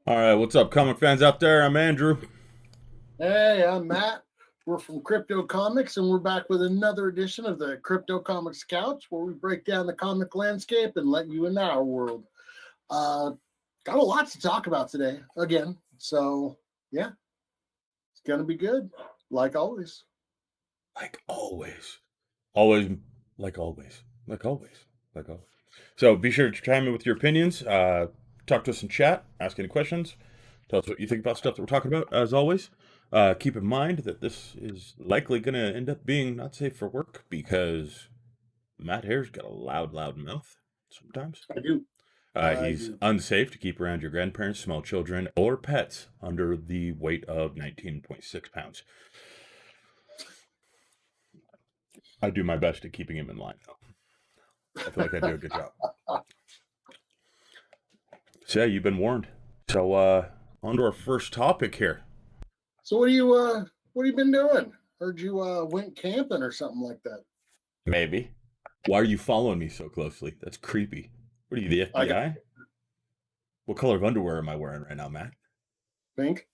All right, what's up, comic fans out there? I'm Andrew. Hey, I'm Matt. We're from Crypto Comics, and we're back with another edition of the CryptoComics Couch, where we break down the comic landscape and let you in our world. Uh, got a lot to talk about today, again. So, yeah, it's going to be good, like always. Like always. Always, like always. Like always. Like always. So be sure to chime in with your opinions. Talk to us in chat. Ask any questions. Tell us what you think about stuff that we're talking about, as always. Keep in mind that this is likely going to end up being not safe for work because Matt Hare's got a loud, loud mouth sometimes. I do. He's unsafe to keep around your grandparents, small children, or pets under the weight of 19.6 pounds. I do my best at keeping him in line, though. I feel like I do a good job. So, yeah, you've been warned. So, on to our first topic here. So, what have you been doing? Heard you went camping or something like that. Maybe. Why are you following me so closely? That's creepy. What are you, the FBI? What color of underwear am I wearing right now, Matt? Pink.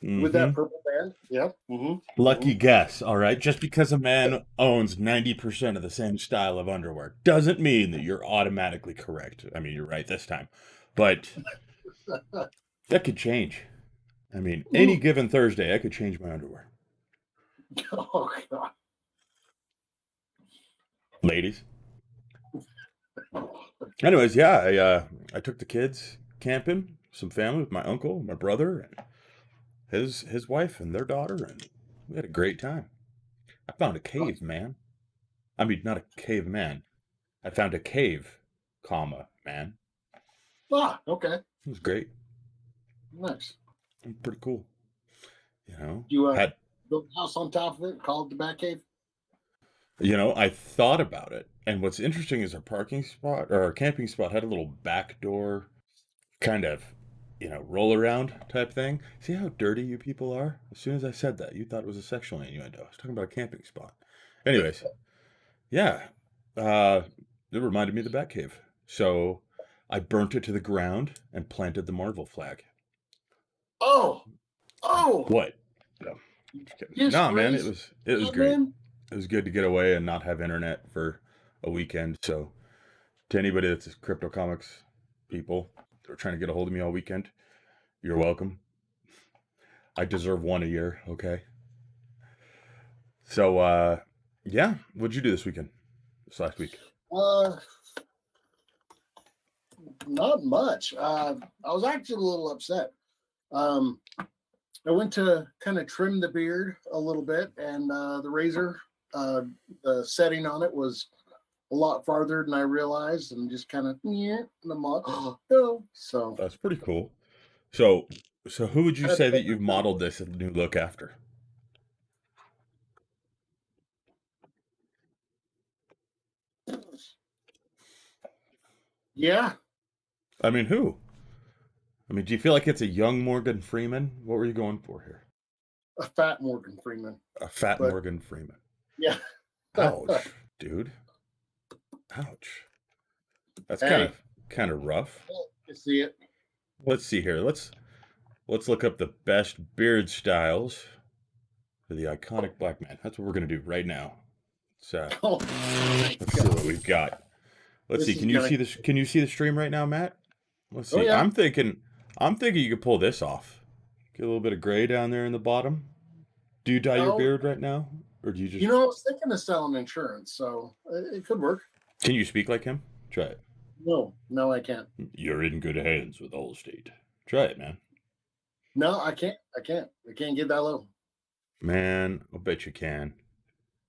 Mm-hmm. With that purple band. Yep. Mm-hmm. Lucky guess, all right? Just because a man owns 90% of the same style of underwear doesn't mean that you're automatically correct. I mean, you're right this time. But that could change. I mean, any given Thursday, I could change my underwear. Oh, God. Ladies. Anyways, yeah, I took the kids camping, some family with my uncle, my brother, and his wife and their daughter, and we had a great time. I found a cave, man. I mean, not a caveman. I found a cave, man. Ah, okay. It was great. Nice. Pretty cool. You know, You built a house on top of it, called the Batcave? I thought about it. And what's interesting is our parking spot or our camping spot had a little back door kind of, roll around type thing. See how dirty you people are? As soon as I said that, you thought it was a sexual innuendo. I was talking about a camping spot. Anyways, yeah. It reminded me of the Batcave. So I burnt it to the ground and planted the Marvel flag. Oh. What? No, man, it was great. Man. It was good to get away and not have internet for a weekend. So to anybody that's Crypto Comics people that are trying to get a hold of me all weekend, you're welcome. I deserve one a year, okay? So yeah, what'd you do this weekend? This last week? Not much. I was actually a little upset. I went to kind of trim the beard a little bit, and the razor, the setting on it was a lot farther than I realized, and just kind of and I'm like, oh, so That's pretty cool. So who would you say that you've modeled this new look after? Yeah. I mean, who? I mean, do you feel like it's a young Morgan Freeman? What were you going for here? A fat Morgan Freeman. A fat Morgan Freeman. Yeah. Ouch, dude. Ouch. That's kind of rough. You see it. Let's see here. Let's look up the best beard styles for the iconic black man. That's what we're gonna do right now. So let's see what we've got. Let's see. Can you see this? Can you see the stream right now, Matt? Let's see. I'm thinking you could pull this off. Get a little bit of gray down there in the bottom. Do you dye your beard right now, or do you just? I was thinking of selling insurance, so it could work. Can you speak like him? Try it. No, I can't. You're in good hands with Allstate. Try it, man. No, I can't. I can't get that low. Man, I'll bet you can.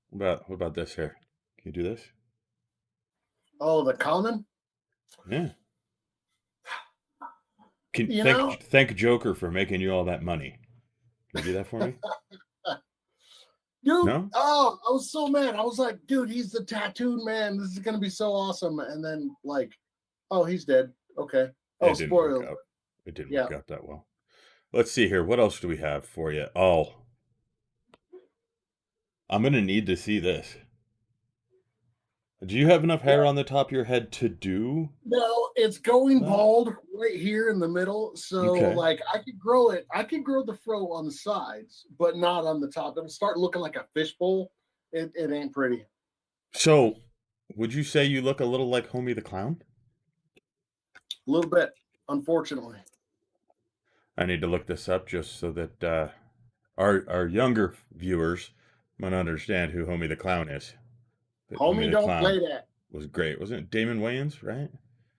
What about this here? Can you do this? Oh, the common? Yeah. Thank Joker for making you all that money. Can you do that for me? Dude, no? Oh, I was so mad. I was like, dude, he's the tattooed man. This is going to be so awesome. And then, oh, he's dead. Okay. Oh, spoiler. It didn't work out that well. Let's see here. What else do we have for you? Oh, I'm going to need to see this. Do you have enough hair on the top of your head to do? No, it's going bald right here in the middle. So Okay. like I could grow it. I could grow the fro on the sides, but not on the top. It'll start looking like a fishbowl. It ain't pretty. So, would you say you look a little like Homie the Clown? A little bit, unfortunately. I need to look this up just so that our younger viewers might understand who Homie the Clown is. But Homie Homie, the don't Clown play that. was great, wasn't it? Damon Wayans, right?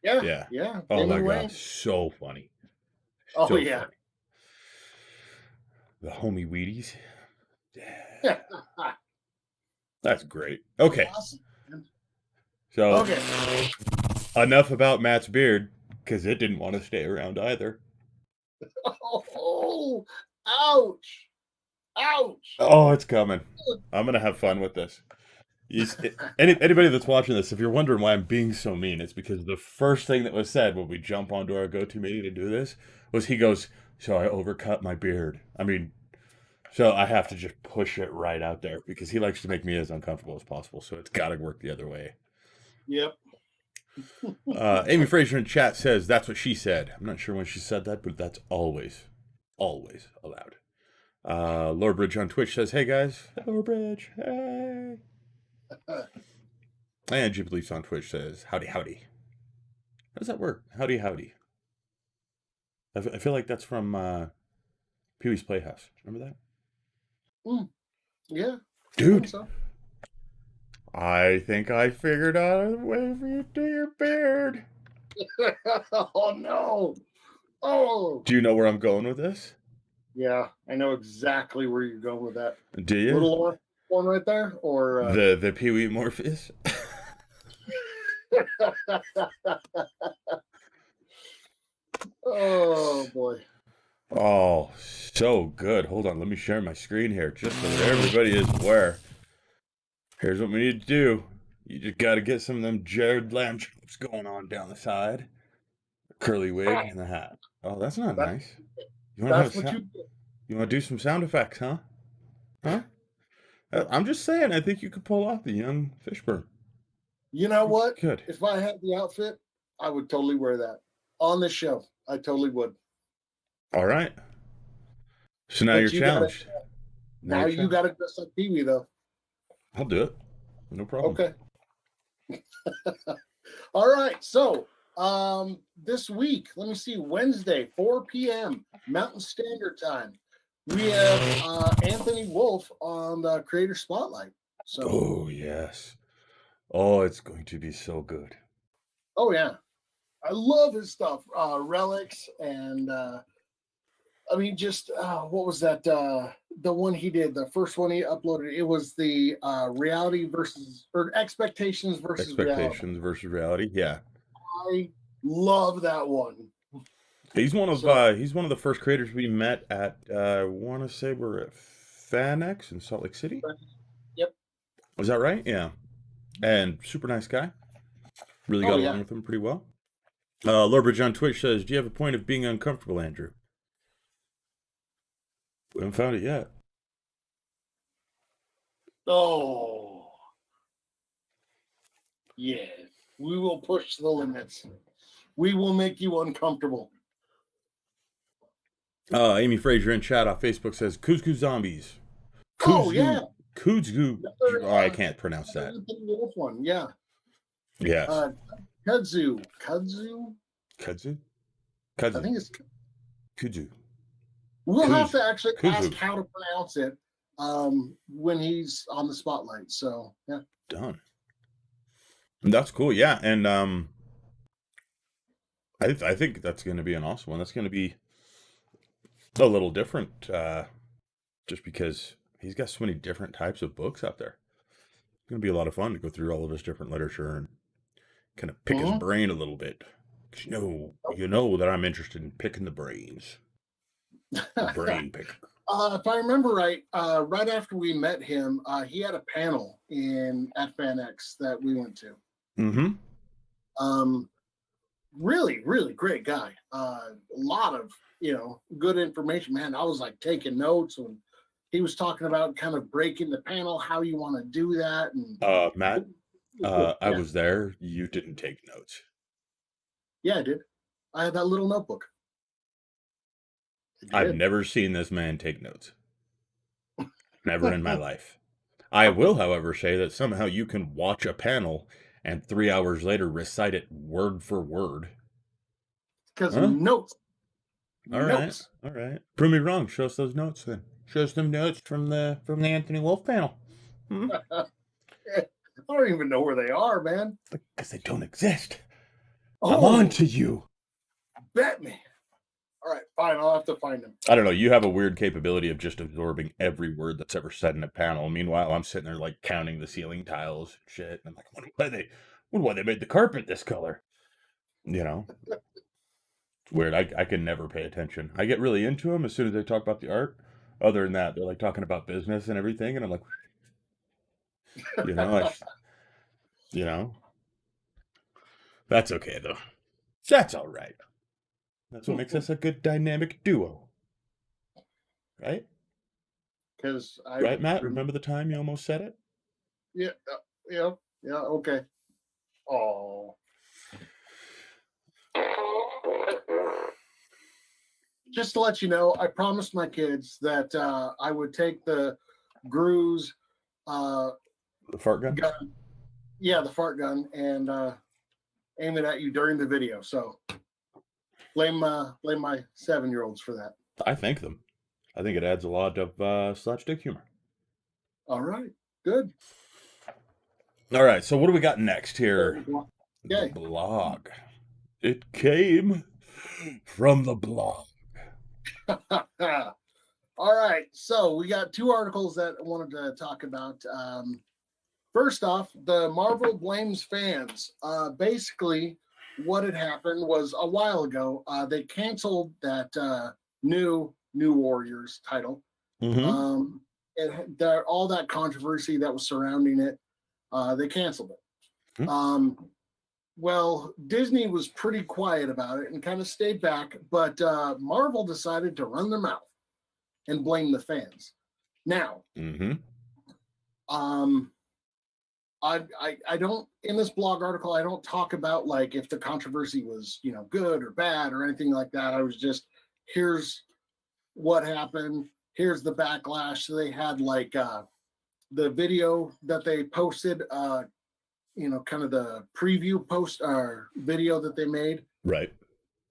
Yeah, Yeah. yeah. Oh my Damon God, Wayne. so funny, Oh so yeah. funny. The Homie Wheaties. Yeah, that's great. Okay, Awesome. so Okay. enough about Matt's beard because it didn't want to stay around either. Oh, ouch. Ouch. Oh, it's coming. I'm gonna have fun with this. Anybody that's watching this, if you're wondering why I'm being so mean, it's because the first thing that was said when we jump onto our go-to meeting to do this was he goes, "So I overcut my beard." I mean, so I have to just push it right out there because he likes to make me as uncomfortable as possible. So it's got to work the other way. Yep. Amy Fraser in chat says that's what she said. I'm not sure when she said that, but that's always allowed. Lord Bridge on Twitch says, "Hey guys, Lord Bridge, hey." And Jim Beliefs on Twitch says, "Howdy, howdy." How does that work? Howdy, howdy. I feel like that's from Pee Wee's Playhouse. Remember that? Yeah. Dude, So. I think I figured out a way for you to do your beard. Oh no. Oh. Do you know where I'm going with this? Yeah, I know exactly where you're going with that. Do you? Little one right there, or the Pee Wee Morpheus? Oh boy. Oh, so good. Hold on, let me share my screen here just so that everybody is aware. Here's what we need to do. You just got to get some of them Jared Lamb chops going on down the side. Curly wig and the hat. Oh, that's not nice. You want That's to what you want to do some sound effects, huh? Huh? I'm just saying. I think you could pull off the young Fishburne. You know what? Good. If I had the outfit, I would totally wear that on the show. I totally would. All right. So now you're challenged. Now you got to dress like Pee Wee, though. I'll do it. No problem. Okay. All right. So this week, let me see, Wednesday, 4 p.m. Mountain Standard Time. We have Anthony Wolf on the Creator Spotlight. So. Oh yes. Oh, it's going to be so good. Oh yeah, I love his stuff. Relics and I mean, just what was that? The one he did, the first one he uploaded. It was the reality versus or expectations versus reality. Yeah, I love that one. He's one of the first creators we met at. I want to say we're at FanX in Salt Lake City. Yep. Was that right? Yeah. And super nice guy. Really got along with him pretty well. Lorbridge on Twitch says, "Do you have a point of being uncomfortable, Andrew?" We haven't found it yet. Oh, yeah. We will push the limits. We will make you uncomfortable. Amy Fraser in chat on Facebook says, "Kuzgu zombies." Oh yeah. Kuzgu. Oh, I can't pronounce that. The wolf one, yeah. Yes. Kudzu. I think it's Kudzu. We'll have to actually ask how to pronounce it when he's on the spotlight. So yeah. Done. That's cool. Yeah, and I think that's going to be an awesome one. That's going to be a little different, just because he's got so many different types of books out there. It's going to be a lot of fun to go through all of his different literature and kind of pick his brain a little bit. 'Cause you know that I'm interested in picking the brains. Brain picker. If I remember right, right after we met him, he had a panel at FanX that we went to. Mm-hmm. Really, really great guy. A lot of good information, man. I was like taking notes when he was talking about kind of breaking the panel, how you want to do that. And Matt, I was there. You didn't take notes. Yeah, I did. I had that little notebook. I I've did. never seen this man take notes. Never in my life. I will, however, say that somehow you can watch a panel and 3 hours later recite it word for word. Because Huh? notes. All right. Notes. All right. Prove me wrong. Show us those notes then. Show us them notes from the Anthony Wolf panel. Hmm? I don't even know where they are, man. Because they don't exist. I'm on Oh, to you. bet me. All right, fine. I'll have to find them. I don't know. You have a weird capability of just absorbing every word that's ever said in a panel. Meanwhile, I'm sitting there like counting the ceiling tiles and shit. And I'm like, wonder why they made the carpet this color. You know, it's weird. I can never pay attention. I get really into them as soon as they talk about the art. Other than that, they're like talking about business and everything, and I'm like, you know, you know, that's okay though. That's all right. That's what makes us a good dynamic duo, right? Because I Right, Matt? Remember the time you almost said it? yeah, yeah, yeah. Okay. Oh, just to let you know, I promised my kids that I would take the Gru's The fart gun? gun, yeah, the fart gun, and aim it at you during the video. So blame my 7-year-olds for that. I thank them. I think it adds a lot of slapstick humor. All right, good. All right, so what do we got next here? The Okay. blog. It came from the blog. All right, so we got 2 articles that I wanted to talk about. First off, the Marvel blames fans. Basically, what had happened was a while ago, they canceled that New Warriors title. Mm-hmm. All that controversy that was surrounding it, they canceled it. Hmm. Well, Disney was pretty quiet about it and kind of stayed back, but Marvel decided to run their mouth and blame the fans. Now, Mm-hmm. um, I don't, in this blog article, I don't talk about like if the controversy was, good or bad or anything like that. I was just, here's what happened, here's the backlash. So they had like the video that they posted, kind of the preview post or video that they made. Right.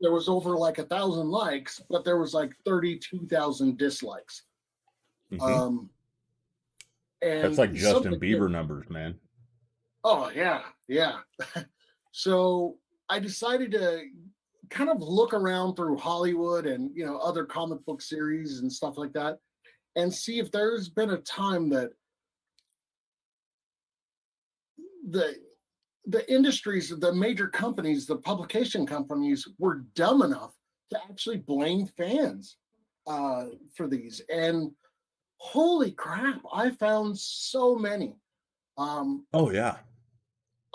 There was over like 1,000 likes, but there was like 32,000 dislikes. Mm-hmm. That's And like Justin Bieber numbers, man. Oh yeah, yeah. So I decided to kind of look around through Hollywood and other comic book series and stuff like that, and see if there's been a time that the industries, the major companies, the publication companies were dumb enough to actually blame fans for these. And holy crap, I found so many. Oh yeah.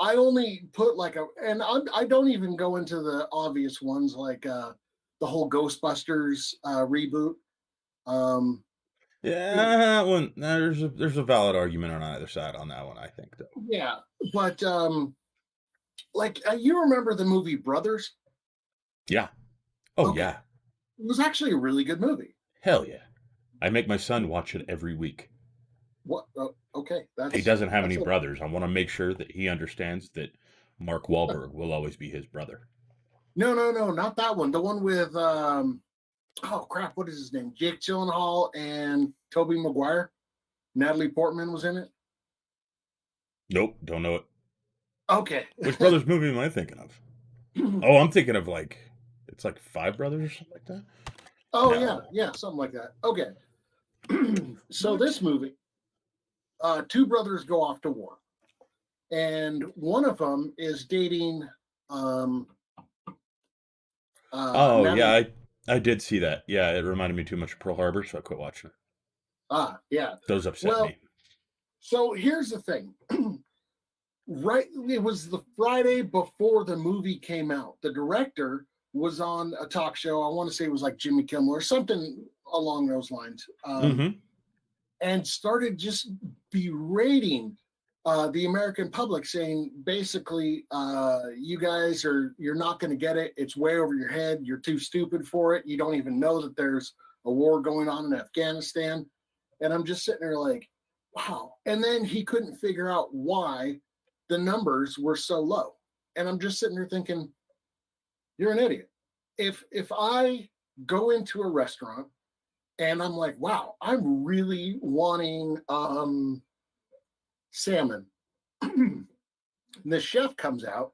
I only put I don't even go into the obvious ones like the whole Ghostbusters reboot. Yeah, You know, that one. There's a valid argument on either side on that one. I think though. yeah, but you remember the movie Brothers? Yeah. Oh Okay, yeah. it was actually a really good movie. Hell yeah. I make my son watch it every week. What? Okay, He doesn't have any that's brothers. I want to make sure that he understands that Mark Wahlberg will always be his brother. no, not that one. The one with oh crap, what is his name? Jake Gyllenhaal and Tobey Maguire. Natalie Portman was in it. Nope, don't know it. Okay. Which brothers movie am I thinking of? Oh, I'm thinking of it's like Five Brothers or something like that. Oh No. yeah, something like that. Okay. So What? this movie, 2 brothers go off to war, and one of them is dating Oh Natalie. yeah, I did see that. Yeah, it reminded me too much of Pearl Harbor, so I quit watching it. Yeah. Those upset Well, me. so here's the thing. Right, it was the Friday before the movie came out. The director was on a talk show. I want to say it was like Jimmy Kimmel or something along those lines. Mm-hmm. And started just berating the American public saying basically, you guys you're not going to get it. It's way over your head. You're too stupid for it. You don't even know that there's a war going on in Afghanistan. And I'm just sitting there like, wow. And then he couldn't figure out why the numbers were so low. And I'm just sitting there thinking, you're an idiot. If I go into a restaurant and I'm like, wow, I'm really wanting salmon. And the chef comes out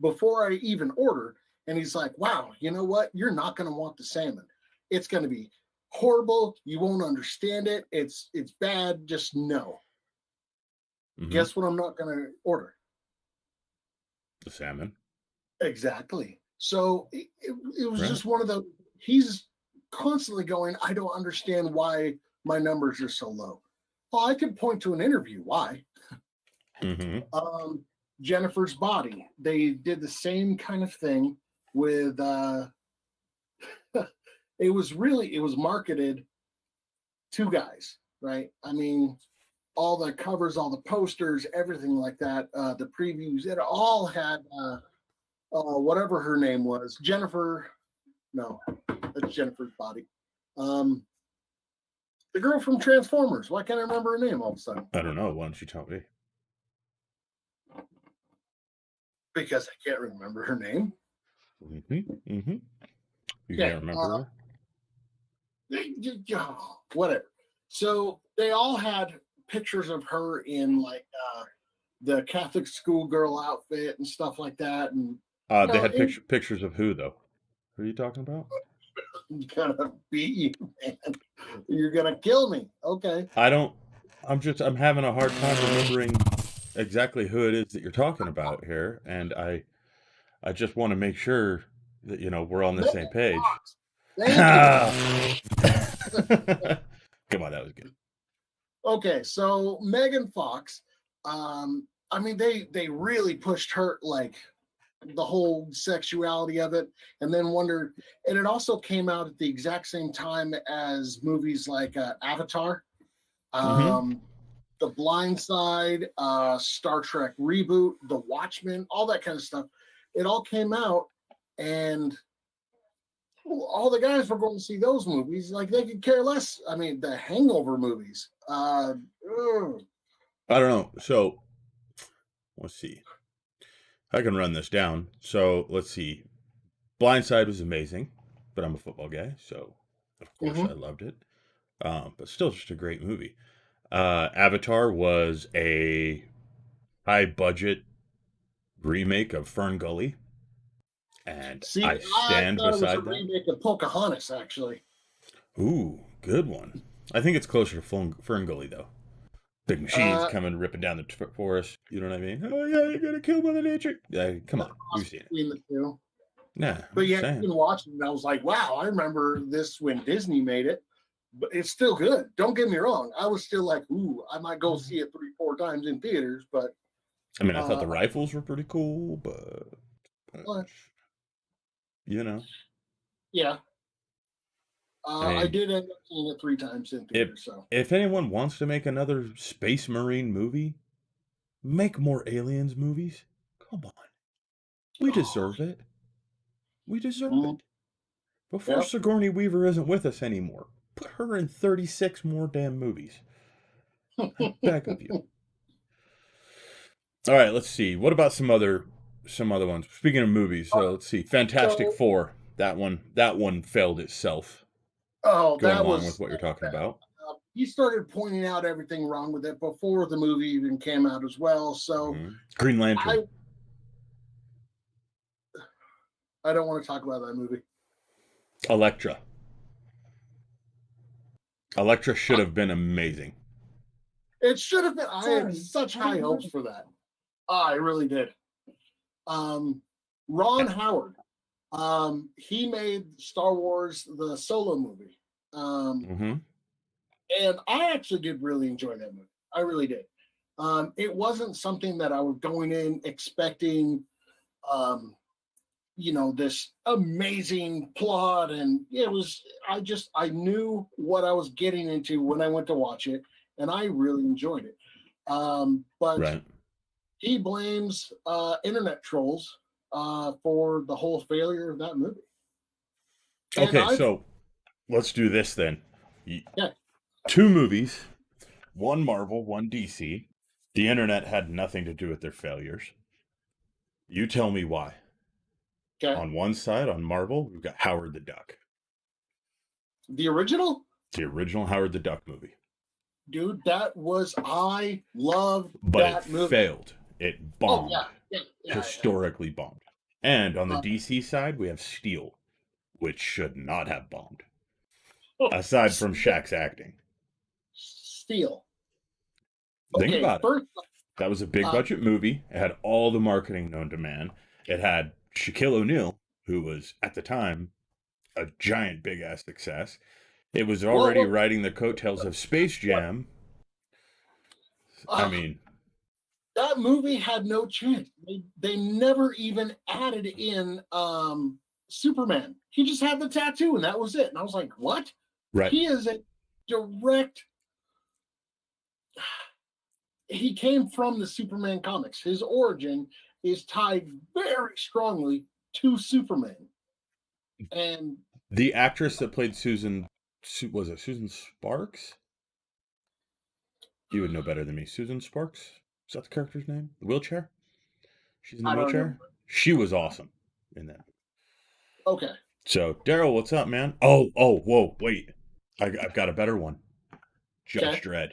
before I even order, and he's like, wow, you know what? You're not going to want the salmon. It's going to be horrible. You won't understand it. It's bad. Just no. Mm-hmm. Guess what I'm not going to order? The salmon. Exactly. So it was Right. just one of the, he's constantly going, I don't understand why my numbers are so low. Well, I could point to an interview why. Mm-hmm. Jennifer's Body. They did the same kind of thing with it was marketed to guys, right? I mean, all the covers, all the posters, everything like that, the previews, it all had whatever her name was. Jennifer, no, that's Jennifer's Body. The girl from Transformers. Why can't I remember her name all of a sudden? I don't know. Why don't you tell me? Because I can't remember her name. Mm-hmm. Mm-hmm. You can't remember her? Whatever. So they all had pictures of her in like the Catholic schoolgirl outfit and stuff like that. And they had pictures of who though? Who are you talking about? I'm gonna beat you, man. You're gonna kill me. Okay. I'm having a hard time remembering exactly who it is that you're talking about here, and I just want to make sure that we're on the same page. Come on, that was good. Okay, so Megan Fox, I mean, they really pushed her, like the whole sexuality of it, and then wondered, and it also came out at the exact same time as movies like Avatar, The Blind Side, Star Trek reboot, The Watchmen, all that kind of stuff. It all came out, and all the guys were going to see those movies. Like, they could care less. I mean, the Hangover movies. I don't know. So let's see. I can run this down. So let's see. Blindside was amazing, but I'm a football guy, so of course I loved it. But still, just a great movie. Avatar was a high budget remake of Fern Gully, and I stand beside it was a remake of Pocahontas, actually. Ooh, good one. I think it's closer to Fern Gully though. Big machines coming ripping down the forest. You know what I mean? Oh yeah, you're gonna kill Mother Nature. Come on, we've seen it. The two. Nah, but yeah, I've been watching it and I was like, wow, I remember this when Disney made it. But it's still good. Don't get me wrong. I was still like, ooh, I might go see it 3-4 times in theaters, but I mean, I thought the rifles were pretty cool, but yeah. I did end up seeing it 3 times in theaters. If anyone wants to make another Space Marine movie, make more Aliens movies. Come on. We deserve it. We deserve it. Before Sigourney Weaver isn't with us anymore, put her in 36 more damn movies. I beg of you. All right, let's see. What about some other ones? Speaking of movies, so let's see. Fantastic Four. That one failed itself. Oh, going along with what you're talking about. He started pointing out everything wrong with it before the movie even came out as well. So Green Lantern. I don't want to talk about that movie. Elektra should have been amazing. It should have been. I had such high hopes for that. I really did. Ron Howard. He made Star Wars the Solo movie. And I actually did really enjoy that movie. I really did. It wasn't something that I was going in expecting, this amazing plot. And it was, I knew what I was getting into when I went to watch it, and I really enjoyed it. But Right. he blames internet trolls for the whole failure of that movie. And Okay, I've so let's do this then. yeah, Two movies, one Marvel, one DC. The internet had nothing to do with their failures. You tell me why. okay. On one side, on Marvel, we've got Howard the Duck, The original, the original Howard the Duck movie. dude, I loved But it that movie. failed. It Oh bombed. yeah, yeah. Historically bombed. And on the Uh, DC side, we have Steel, which should not have bombed. Aside from Shaq's acting. Steel. Think Okay, about it. first, That was a big uh, budget movie. It had all the marketing known to man. It had Shaquille O'Neal, who was at the time a giant big ass success. It was already well, riding the coattails of Space what? Jam. I Uh, mean, that movie had no chance. They never even added in Superman. He just had the tattoo, and that was it. And I was like, what? right. He is a direct. He came from the Superman comics. His origin is tied very strongly to Superman. And The actress that played Susan, was it Susan Sparks? You would know better than me. Susan Sparks? Is that the character's name? The wheelchair? She's in the I don't remember. wheelchair? She was awesome in that. Okay. So, Daryl, what's up, man? Whoa, wait. I've got a better one. Judge Okay. Dredd.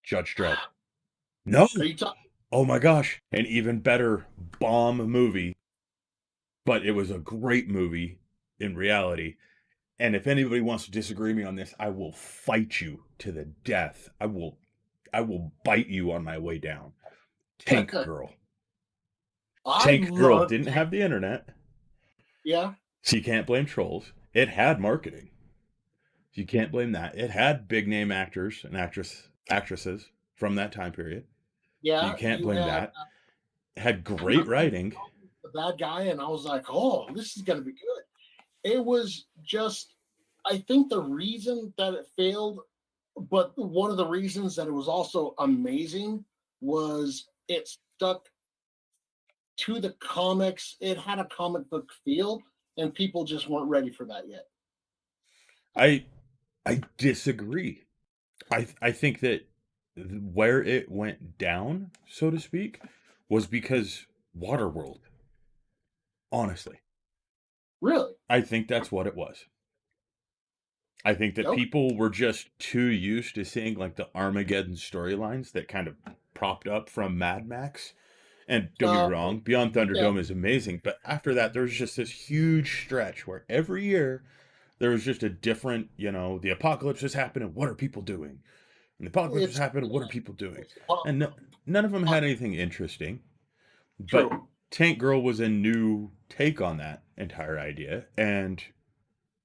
Judge Dredd. No! Are you talking? Oh my gosh. An even better bomb movie, but it was a great movie in reality. And if anybody wants to disagree with me on this, I will fight you to the death. I will bite you on my way down. Tank Girl. I Tank Girl love. didn't have the internet, Yeah. so you can't blame trolls. It had marketing. You can't blame that. It had big name actors and actresses from that time period. So you Yeah. can't You blame had that. It had great writing. the bad guy, and I was like, oh, this is gonna be good. It was just, I think the reason that it failed, but one of the reasons that it was also amazing was it stuck to the comics. It had a comic book feel, and people just weren't ready for that yet. I I disagree. I think that where it went down, so to speak, was because Waterworld. Honestly, Really? I think that's what it was. I think that Okay. people were just too used to seeing like the Armageddon storylines that kind of propped up from Mad Max. And don't get me Uh, wrong, Beyond yeah, Thunderdome is amazing, but after that, there was just this huge stretch where every year there was just a different, the apocalypse is happening. What are people doing? And the apocalypse is it's happening. What are people doing? it's And none of them had anything interesting. But true. Tank Girl was a new take on that entire idea and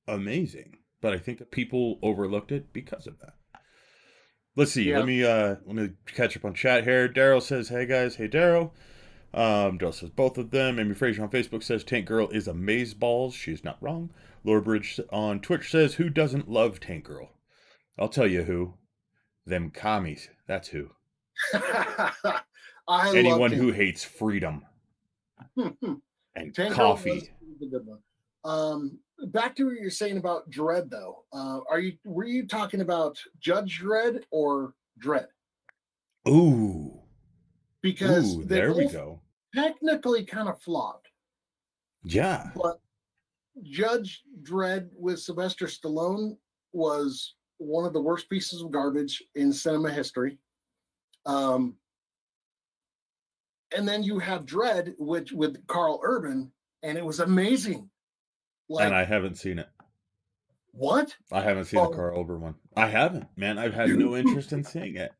amazing. But I think that people overlooked it because of that. Let's see. Yeah. Let me catch up on chat here. Daryl says, "Hey guys, hey Daryl." Daryl says both of them. Amy Fraser on Facebook says Tank Girl is amazeballs. She is not wrong. Laura Bridge on Twitch says, "Who doesn't love Tank Girl?" I'll tell you who. Them commies. That's who. I love Anyone Tank. who hates freedom and Tank Girl was coffee. a good one. Back to what you're saying about Dread, though. Were you talking about Judge Dredd or Dread? Ooh. Because Ooh, they there we both go. technically kind of flopped, Yeah. but Judge Dredd with Sylvester Stallone was one of the worst pieces of garbage in cinema history. Um, and then you have Dread, which with Carl Urban, and it was amazing. And Like I haven't seen it. what? I haven't seen the Oh, Carl Ober one. I haven't, man. I've had dude, no interest in seeing it.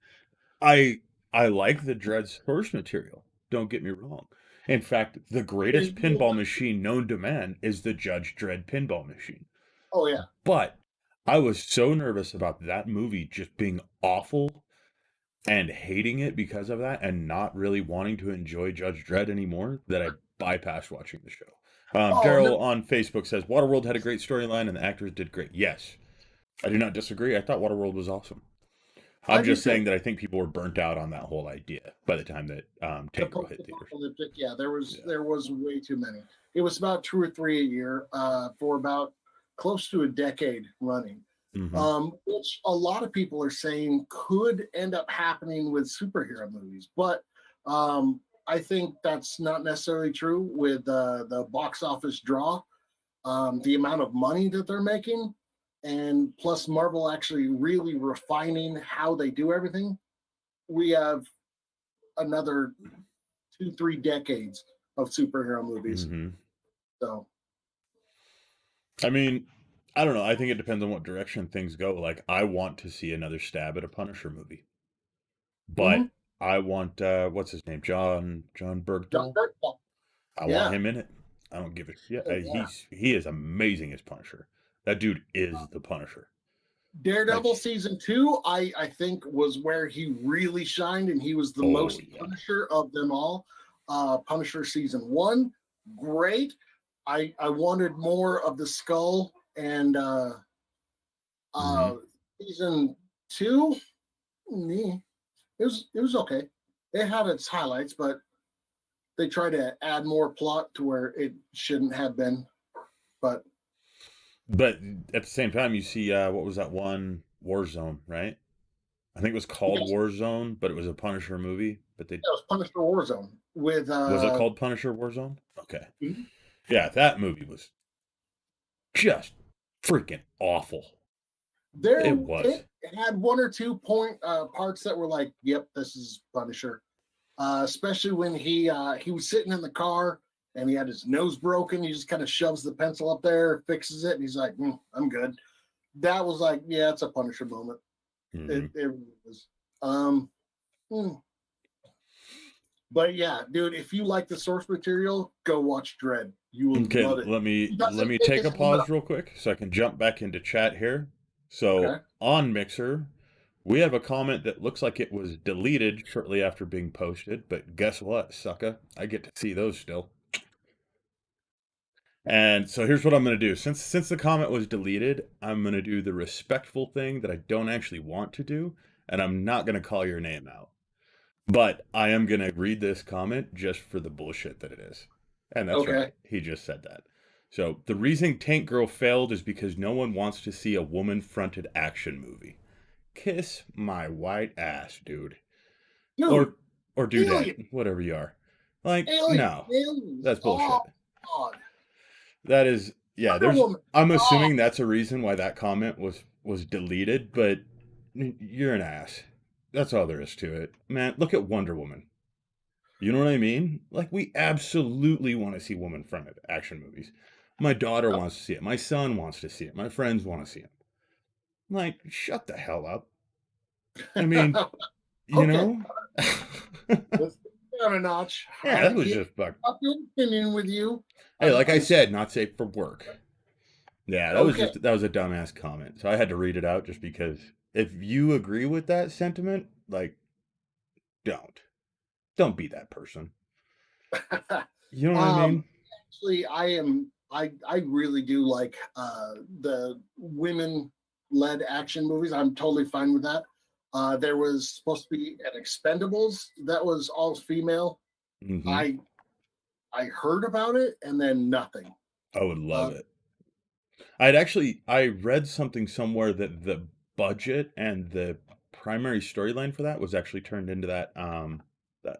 I like the Dread source material. Don't get me wrong. In fact, the greatest pinball machine known to man is the Judge Dredd pinball machine. oh yeah. But I was so nervous about that movie just being awful and hating it because of that and not really wanting to enjoy Judge Dredd anymore that I bypassed watching the show. Oh no, Daryl on Facebook says Waterworld had a great storyline and the actors did great. Yes, I do not disagree. I thought Waterworld was awesome. I'm do just too. saying that I think people were burnt out on that whole idea by the time that The Tank Girl hit theaters. post-apocalyptic, yeah, Yeah. there was way too many. It was about 2 or 3 a year for about close to a decade running, Mm-hmm. which a lot of people are saying could end up happening with superhero movies. But I think that's not necessarily true with the box office draw, the amount of money that they're making, and plus Marvel actually really refining how they do everything. We have another 2, 3 decades of superhero movies. Mm-hmm. So, I mean, I don't know. I think it depends on what direction things go. Like, I want to see another stab at a Punisher movie, mhm. but I want what's his name, John John Bergdahl. Bernthal. I want Yeah. him in it. I don't give a shit. Oh, yeah. He is amazing as Punisher. That dude is the Punisher. Like, Daredevil season 2, I think was where he really shined, and he was the oh most yeah. Punisher of them all. Punisher season 1, great. I wanted more of the skull, and Mm-hmm. season 2, it was okay. It had its highlights, but they try to add more plot to where it shouldn't have been. But But at the same time, you see, what was that one Warzone, right? I think it was called yes, Warzone, but it was a Punisher movie. But they that was Punisher Warzone with was it called Punisher Warzone? Okay, mhm. yeah, that movie was just freaking awful. There It was. it had 1 or 2 parts that were like, yep, this is Punisher. Especially when he was sitting in the car and he had his nose broken. He just kind of shoves the pencil up there, fixes it, and he's like, I'm good. That was like, yeah, it's a Punisher moment. Hmm. It was. Um, hmm. But yeah, dude, if you like the source material, go watch Dread. You will Okay, love it. He let doesn't me pick take a his helmet pause up. real quick so I can jump back into chat here. So Okay. on Mixer, we have a comment that looks like it was deleted shortly after being posted, but guess what, sucker? I get to see those still. And so here's what I'm going to do. Since the comment was deleted, I'm going to do the respectful thing that I don't actually want to do, and I'm not going to call your name out. But I am going to read this comment just for the bullshit that it is. And that's right. Okay. He just said that. So the reason Tank Girl failed is because no one wants to see a woman-fronted action movie. Kiss my white ass, dude. Dude, Or or dudette, Alien, whatever you are. Like, no. Aliens. That's Oh, bullshit. God. That is, yeah, Wonder there's Woman. I'm Oh, assuming that's a reason why that comment was deleted, but you're an ass. That's all there is to it. Man, look at Wonder Woman. You know what I mean? Like, we absolutely want to see woman-fronted action movies. My daughter wants to see it. My son wants to see it. My friends want to see it. Like, shut the hell up. I mean, you okay. know? Let's take it down a notch. Yeah, that was just fuck. Popular opinion with you. Hey, like I I'm said, not safe for work. Yeah, okay. that was a dumbass comment. So I had to read it out just because if you agree with that sentiment, like, don't. Don't be that person. You know what I um, mean? actually, I really do like the women led action movies. I'm totally fine with that. There was supposed to be an Expendables that was all female. Hmm. I I heard about it and then nothing. I would Uh, love it. I read something somewhere that the budget and the primary storyline for that was actually turned into that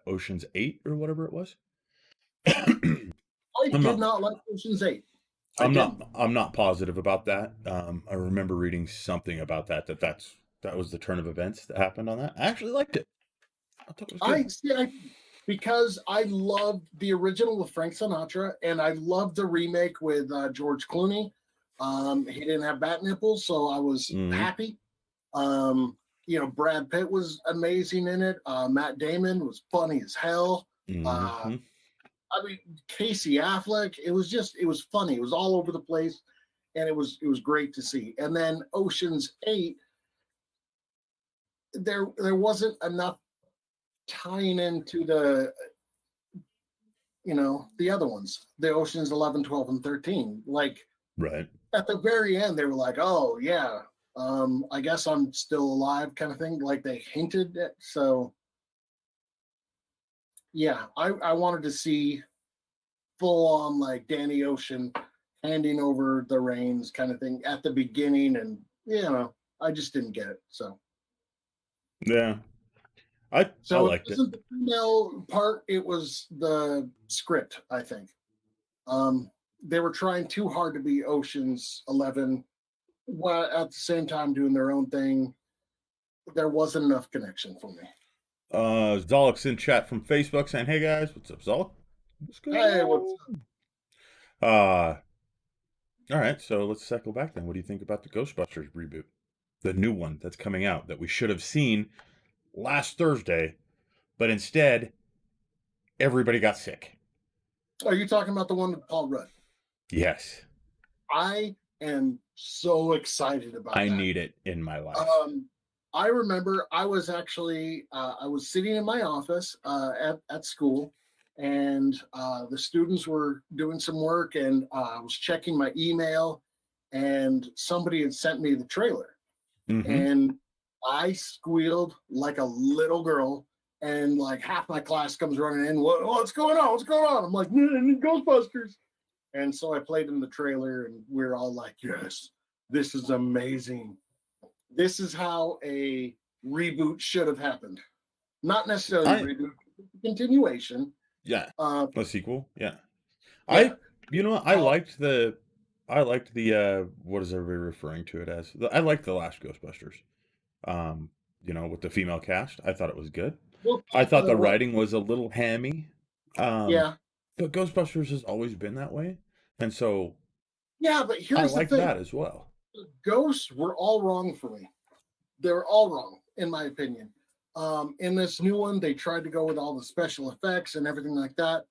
Ocean's 8 or whatever it was. I'm I did not not like Ocean's 8. I didn't. I'm not positive about that. I remember reading something about that was the turn of events that happened on that. I actually liked it. I thought it was good. I see. Because I loved the original with Frank Sinatra, and I loved the remake with George Clooney. He didn't have bat nipples, so I was Mhm. happy. Brad Pitt was amazing in it. Matt Damon was funny as hell. Uh, Mhm. I mean, Casey Affleck. It was funny. It was all over the place, and it was great to see. And then Ocean's 8, there wasn't enough tying into the other ones, the Oceans 11, 12, and 13. Like Right. at the very end, they were like, oh, yeah. I guess I'm still alive, kind of thing, like they hinted at. So yeah, I wanted to see full on like Danny Ocean handing over the reins, kind of thing, at the beginning, and I just didn't get it. Yeah, I So it liked it. wasn't the female part; it was the script, I think. They were trying too hard to be Ocean's 11, while at the same time doing their own thing. There wasn't enough connection for me. Zolok's in chat from Facebook saying, "Hey guys, what's up, Zolok? What's going Hey, what's on?" Uh, all right, so let's cycle back then. What do you think about the Ghostbusters reboot, the new one that's coming out that we should have seen last Thursday, but instead everybody got sick? Are you talking about the one with Paul Rudd? Yes, I am so excited about I that. need it in my life. I remember I was actually I was sitting in my office at school, and the students were doing some work, and I was checking my email, and somebody had sent me the trailer, Mm-hmm. and I squealed like a little girl, and like half my class comes running in. What's going on? What's going on? I'm like, Ghostbusters. And so I played in the trailer, and we're all like, yes, this is amazing. This is how a reboot should have happened. Not necessarily a I reboot, continuation. Yeah, Uh, a sequel. Yeah, yeah. you know what? Uh, I liked the what is everybody referring to it as? I liked the last Ghostbusters. Um, with the female cast, I thought it was good. well, I thought the what? writing was a little hammy. Um, Yeah. but Ghostbusters has always been that way, and so Yeah, but I here's the like thing. that as well. The ghosts were all wrong for me. They were all wrong, in my opinion. In this new one, they tried to go with all the special effects and everything like that.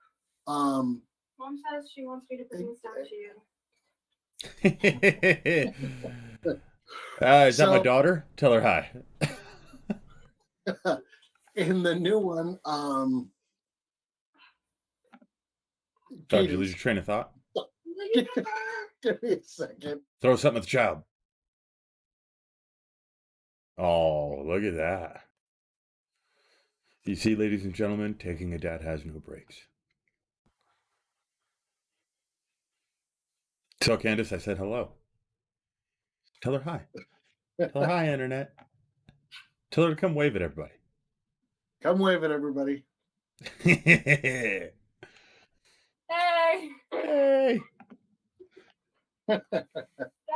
Um, Mom says she wants me to bring this down to you. Is that my so daughter? Tell her hi. in the new one, Did you lose your train of thought? give me a second. Throw something at the child. Oh, look at that. You see, ladies and gentlemen, taking a dad has no brakes. Tell Candace I said hello. Tell her hi. Tell her hi, Internet. Tell her to come wave at everybody. Come wave at everybody. Hey! Hey! Dad,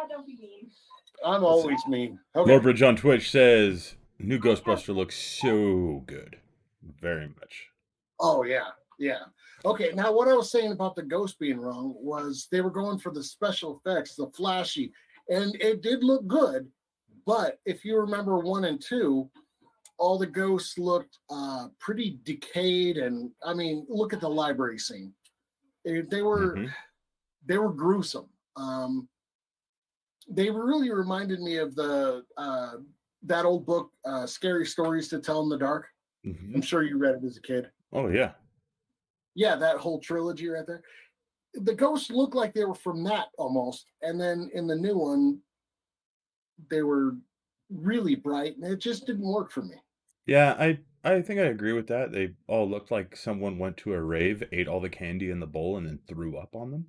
don't be mean. I'm always mean. Okay. Lordbridge on Twitch says, new Ghostbuster looks so good. Very much. Oh, yeah. Yeah. Okay. Now, what I was saying about the ghost being wrong was they were going for the special effects, the flashy, and it did look good. But if you remember 1 and 2, all the ghosts looked pretty decayed. And I mean, look at the library scene. They were gruesome. They really reminded me of the that old book, Scary Stories to Tell in the Dark. Mm-hmm. I'm sure you read it as a kid. Oh, yeah. Yeah, that whole trilogy right there. The ghosts looked like they were from that almost. And then in the new one, they were really bright, and it just didn't work for me. Yeah, I think I agree with that. They all looked like someone went to a rave, ate all the candy in the bowl, and then threw up on them.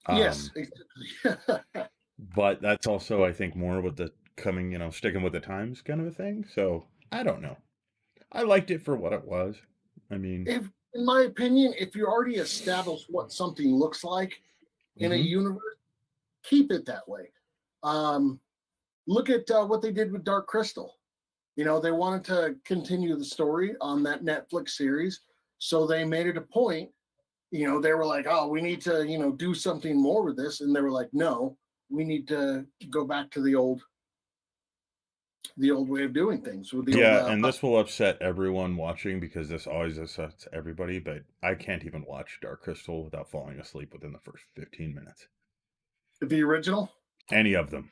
Yes, exactly. But that's also, I think, more with the sticking with the times kind of a thing. So I don't know. I liked it for what it was. I mean, in my opinion, if you already established what something looks like in a universe, keep it that way. Look at what they did with Dark Crystal. They wanted to continue the story on that Netflix series, so they made it a point. They were like, "Oh, we need to, do something more with this," and they were like, "No, we need to go back to the old way of doing things." With the old, and this will upset everyone watching because this always upsets everybody. But I can't even watch Dark Crystal without falling asleep within the first 15 minutes. The original, any of them.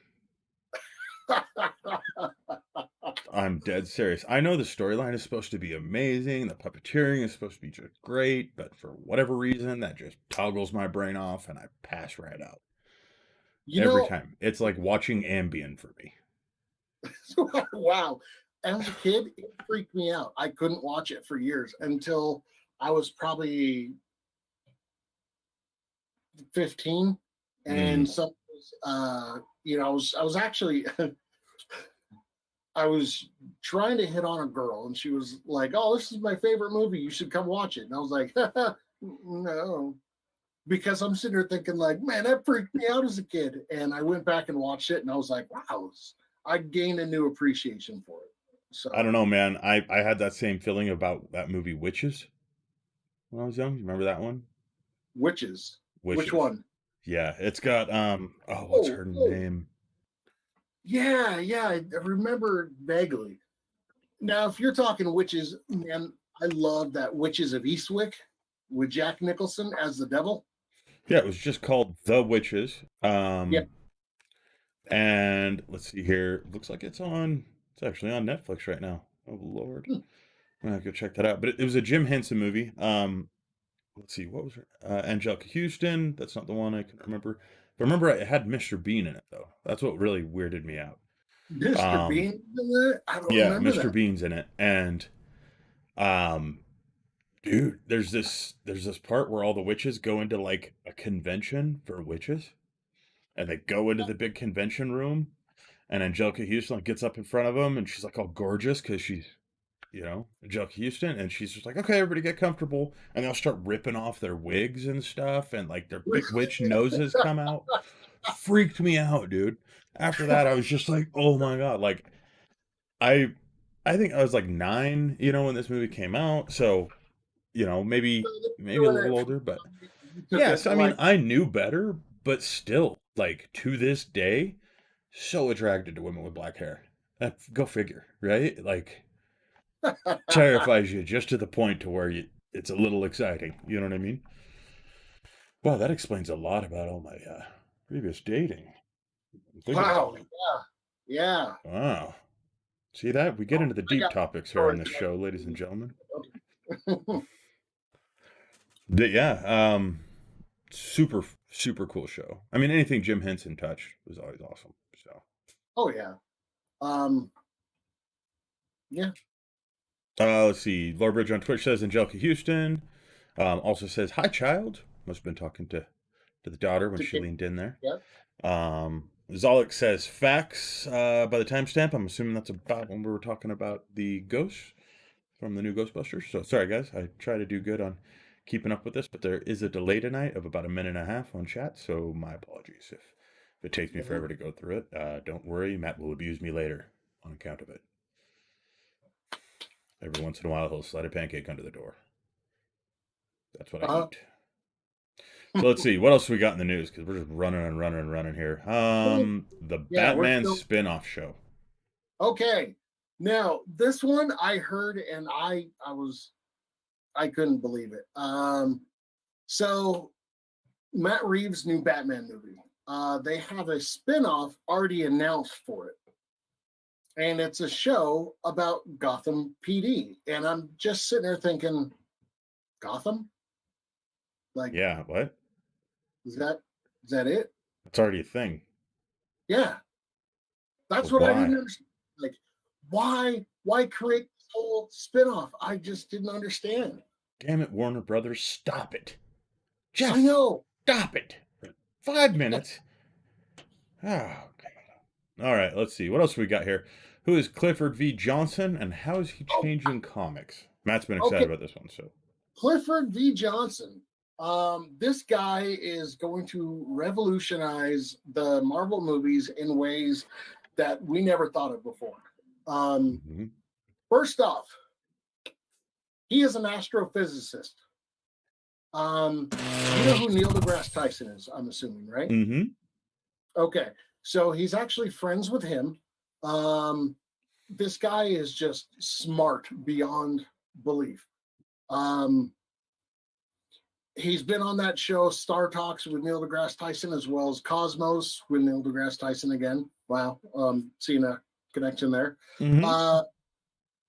I'm dead serious. I know the storyline is supposed to be amazing. The puppeteering is supposed to be just great, but for whatever reason, that just toggles my brain off and I pass right out. Every time. It's like watching Ambien for me. Wow. As a kid, it freaked me out. I couldn't watch it for years until I was probably 15. And Mm. some, I was actually, I was trying to hit on a girl, and she was like, "Oh, this is my favorite movie. You should come watch it." And I was like, "No," because I'm sitting there thinking, like, "Man, that freaked me out as a kid." And I went back and watched it, and I was like, "Wow!" I gained a new appreciation for it. I don't So, know, man. I had that same feeling about that movie Witches when I was young. You remember that one? witches. Which Witches. one? Yeah, it's got oh, what's Oh, her oh, name? yeah, yeah. I remember vaguely. Now, if you're talking witches, man, I love that Witches of Eastwick with Jack Nicholson as the devil. Yeah, it was just called The Witches. Yeah. And let's see here. Looks like it's actually on Netflix right now. Oh Lord. Hmm. I'm gonna go check that out. But it was a Jim Henson movie. Let's see, what was her? Angelica Houston. That's not the one I can remember. But remember, it had Mr. Bean in it though. That's what really weirded me out. Mr. Um, Bean in there? I don't yeah, remember Mr. that. Bean's in it, and um, dude, there's this part where all the witches go into like a convention for witches, and they go into the big convention room, and Angelica Houston like, gets up in front of them, and she's like all gorgeous because she's Angelica Houston, and she's just like, okay, everybody get comfortable, and they'll start ripping off their wigs and stuff, and like their big witch noses come out. Freaked me out, dude. After that, I was just like, oh my god, like I I think I was like 9, when this movie came out, so maybe a Doing little it older, but you took yeah, it so I mean, like, I knew better, but still, like to this day, so attracted to women with black hair. Go figure, right? Like terrifies you just to the point to where it's a little exciting. You know what I mean? Wow, that explains a lot about all my previous dating. I'm thinking wow, about it. yeah, Wow. See that? We get oh, into the I deep got topics here on stories this about show, ladies and gentlemen. it. Yeah, super, super cool show. I mean, anything Jim Henson touched was always awesome. So, Oh yeah. Um, yeah. let's see. Laura Bridge on Twitch says Angelica Houston. Also says, hi, child. Must have been talking to the daughter when To she get, leaned in there. yeah. Zolek says facts by the timestamp. I'm assuming that's about when we were talking about the ghosts from the new Ghostbusters. So sorry, guys. I try to do good on keeping up with this, but there is a delay tonight of about a minute and a half on chat. So my apologies if it takes me forever to go through it. Don't worry. Matt will abuse me later on account of it. Every once in a while, he'll slide a pancake under the door. That's what I Uh, eat. So let's see what else we got in the news because we're just running and running and running here. The yeah, we're Batman still spin-off show. okay. Now this one I heard and I couldn't believe it. So Matt Reeves' new Batman movie. They have a spin-off already announced for it. And it's a show about Gotham PD. And I'm just sitting there thinking, Gotham? Like, Yeah, what? is that it? It's already a thing. Yeah. That's But what I didn't why? understand. Like, why create this whole spin-off? I just didn't understand. Damn it, Warner Brothers, stop it. I Just know. stop it. 5 minutes. Oh, okay. All right, let's see. What else we got here? Who is Clifford V. Johnson and how is he Oh, changing comics? Matt's been excited okay. about this one, so. Clifford V. Johnson. This guy is going to revolutionize the Marvel movies in ways that we never thought of before. Mhm. First off, he is an astrophysicist. You know who Neil deGrasse Tyson is, I'm assuming, right? Mhm. Okay. So he's actually friends with him. This guy is just smart beyond belief. Um, he's been on that show Star Talks with Neil deGrasse Tyson, as well as Cosmos with Neil deGrasse Tyson again. Wow. Seeing a connection there. Mhm. Uh,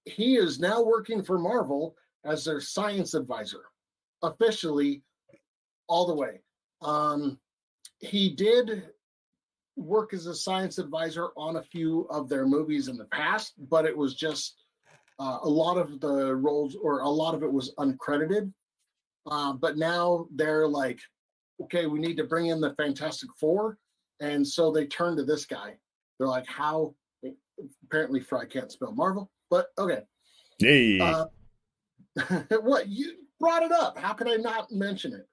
he is now working for Marvel as their science advisor, officially all the way. He did work as a science advisor on a few of their movies in the past, but it was just a lot of the roles, or a lot of it was uncredited. But now they're like, okay, we need to bring in the Fantastic Four. And so they turn to this guy. They're like, how? Apparently, Fry can't spell Marvel, but okay. Yay. What? You brought it up. How could I not mention it?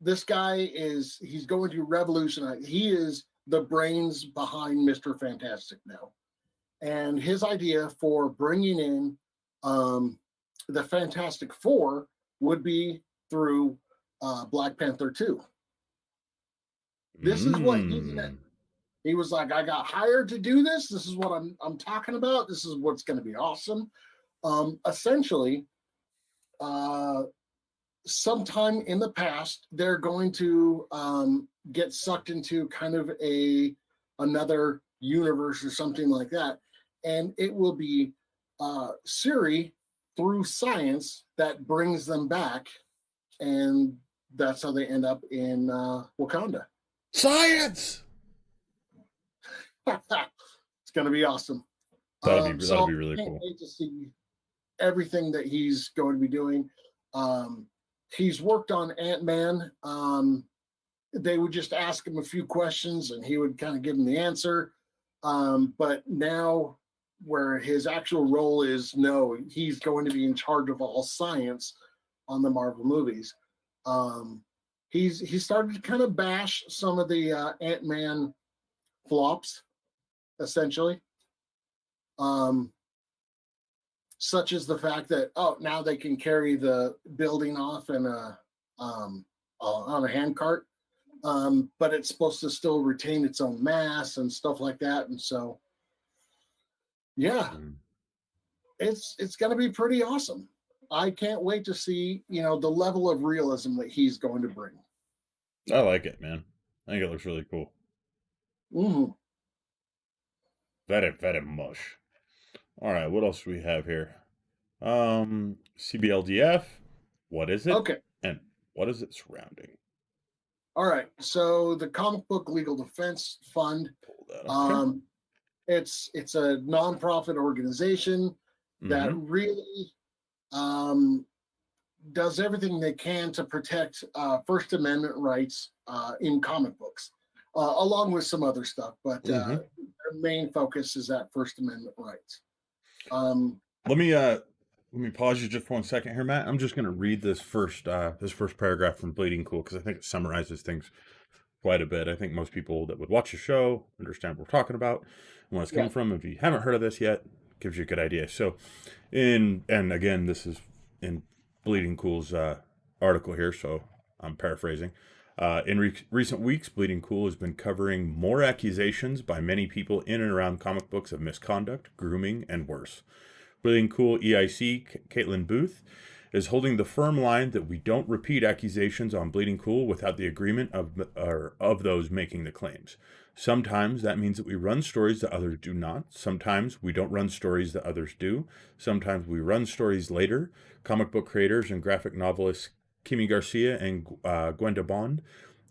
This guy he's going to revolutionize. He is the brains behind Mr. Fantastic now. And his idea for bringing in the Fantastic Four would be through Black Panther 2. This is what he did. He was like, I got hired to do this. This is what I'm talking about. This is what's going to be awesome. Essentially, sometime in the past, they're going to get sucked into kind of another universe or something like that. And it will be Siri through science that brings them back. And that's how they end up in Wakanda. Science! It's going to be awesome. That'll be really cool. Wait to see everything that he's going to be doing. He's worked on Ant-Man. They would just ask him a few questions and he would kind of give them the answer. But now, where his actual role is, no, he's going to be in charge of all science on the Marvel movies. He started to kind of bash some of the Ant-Man flops, essentially. Such as the fact that, now they can carry the building off in on a handcart, but it's supposed to still retain its own mass and stuff like that. And so, yeah, it's going to be pretty awesome. I can't wait to see, the level of realism that he's going to bring. I like it, man. I think it looks really cool. Mm-hmm. Very much. All right, what else do we have here? CBLDF. What is it? Okay. And what is it surrounding? All right. So the Comic Book Legal Defense Fund. Okay. It's a nonprofit organization that really does everything they can to protect First Amendment rights in comic books, along with some other stuff. But their main focus is that First Amendment rights. Let me pause you just for 1 second here, Matt. I'm just going to read this first paragraph from Bleeding Cool because I think it summarizes things quite a bit. I think most people that would watch the show understand what we're talking about and where it's coming from. If you haven't heard of this yet, it gives you a good idea. So, and again, this is in Bleeding Cool's article here, so I'm paraphrasing. In recent weeks, Bleeding Cool has been covering more accusations by many people in and around comic books of misconduct, grooming, and worse. Bleeding Cool EIC, Caitlin Booth, is holding the firm line that we don't repeat accusations on Bleeding Cool without the agreement of those making the claims. Sometimes that means that we run stories that others do not. Sometimes we don't run stories that others do. Sometimes we run stories later. Comic book creators and graphic novelists Kimi Garcia and Gwenda Bond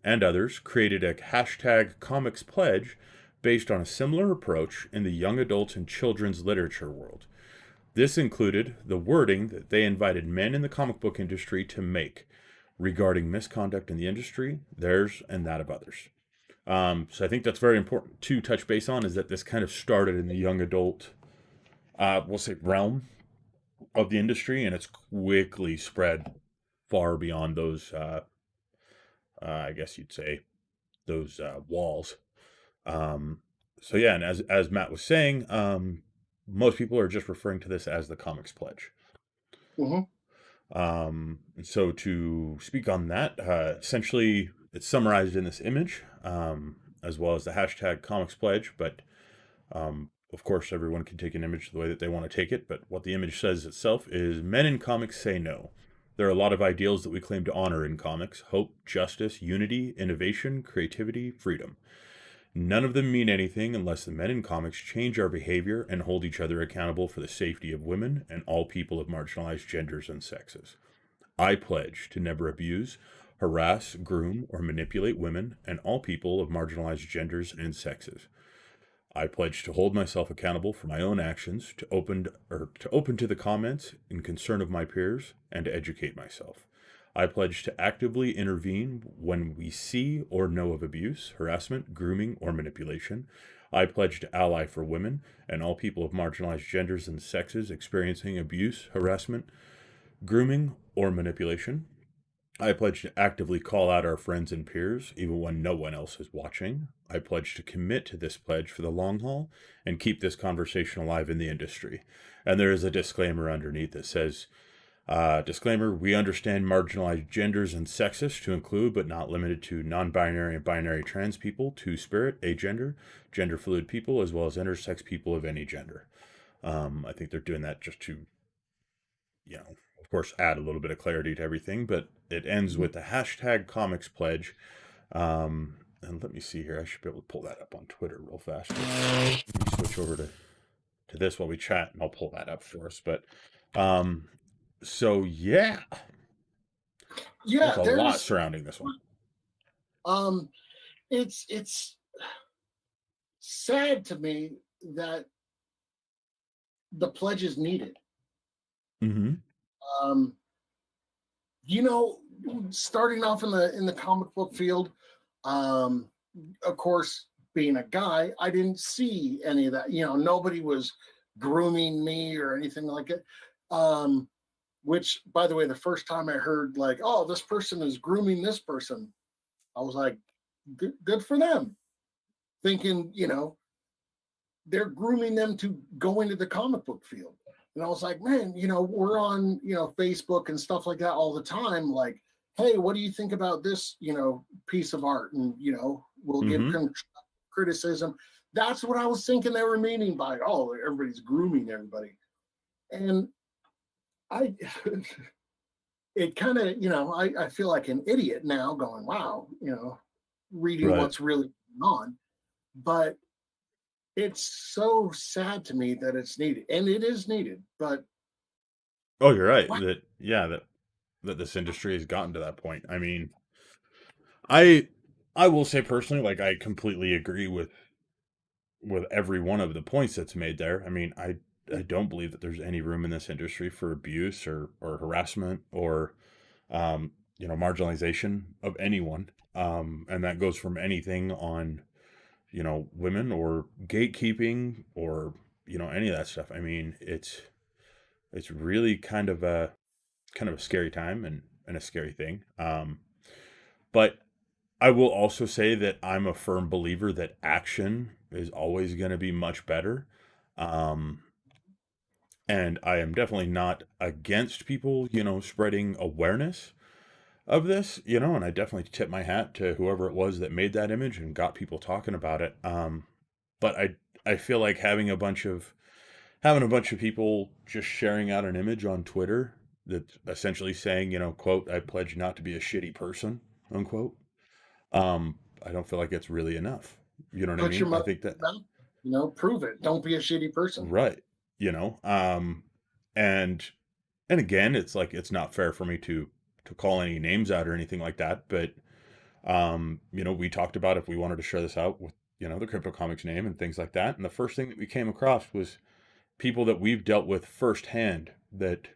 and others created a hashtag comics pledge based on a similar approach in the young adult and children's literature world. This included the wording that they invited men in the comic book industry to make regarding misconduct in the industry, theirs and that of others. So I think that's very important to touch base on, is that this kind of started in the young adult, we'll say, realm of the industry, and it's quickly spread far beyond those, I guess you'd say, those walls. So yeah, and as Matt was saying, most people are just referring to this as the Comics Pledge. And so to speak on that, essentially it's summarized in this image, as well as the hashtag Comics Pledge. But of course, everyone can take an image the way that they want to take it. But what the image says itself is, men in comics say no. There are a lot of ideals that we claim to honor in comics: hope, justice, unity, innovation, creativity, freedom. None of them mean anything unless the men in comics change our behavior and hold each other accountable for the safety of women and all people of marginalized genders and sexes. I pledge to never abuse, harass, groom, or manipulate women and all people of marginalized genders and sexes. I pledge to hold myself accountable for my own actions, to open to the comments in concern of my peers, and to educate myself. I pledge to actively intervene when we see or know of abuse, harassment, grooming, or manipulation. I pledge to ally for women and all people of marginalized genders and sexes experiencing abuse, harassment, grooming, or manipulation. I pledge to actively call out our friends and peers, even when no one else is watching. I pledge to commit to this pledge for the long haul and keep this conversation alive in the industry. And there is a disclaimer underneath that says, disclaimer, we understand marginalized genders and sexes to include, but not limited to, non-binary and binary trans people, two-spirit, agender, gender fluid people, as well as intersex people of any gender. I think they're doing that just to, of course, add a little bit of clarity to everything, but it ends with the hashtag comics pledge. And let me see here. I should be able to pull that up on Twitter real fast. Let me switch over to this while we chat, and I'll pull that up for us. But so yeah, Yeah, there's a lot there's surrounding this one. It's sad to me that the pledge is needed. Mm-hmm. You know, starting off in the comic book field, of course, being a guy, I didn't see any of that. You know, nobody was grooming me or anything like it. Which, by the way, the first time I heard like, oh, this person is grooming this person, I was like, good for them. Thinking, you know, they're grooming them to go into the comic book field. And I was like, man, you know, we're on, you know, Facebook and stuff like that all the time. Like, hey, what do you think about this, you know, piece of art? And, you know, we'll give criticism. That's what I was thinking they were meaning by, oh, everybody's grooming everybody. And it kind of, you know, I feel like an idiot now going, wow, you know, reading what's really going on. But it's so sad to me that it's needed, and it is needed. But you're right. That this industry has gotten to that point. I mean, I will say personally, like, I completely agree with every one of the points that's made there. I mean, I don't believe that there's any room in this industry for abuse or harassment or marginalization of anyone. And that goes from anything on, women or gatekeeping or, any of that stuff. I mean, it's really kind of a scary time and a scary thing. But I will also say that I'm a firm believer that action is always going to be much better. And I am definitely not against people, spreading awareness of this, and I definitely tip my hat to whoever it was that made that image and got people talking about it. But I feel like having a bunch of people just sharing out an image on Twitter that's essentially saying, quote, I pledge not to be a shitty person, unquote. I don't feel like it's really enough. You know what I mean? I think that, prove it. Don't be a shitty person. right. And again, it's like, it's not fair for me to call any names out or anything like that. But, we talked about if we wanted to share this out with, the CryptoComics name and things like that. And the first thing that we came across was people that we've dealt with firsthand that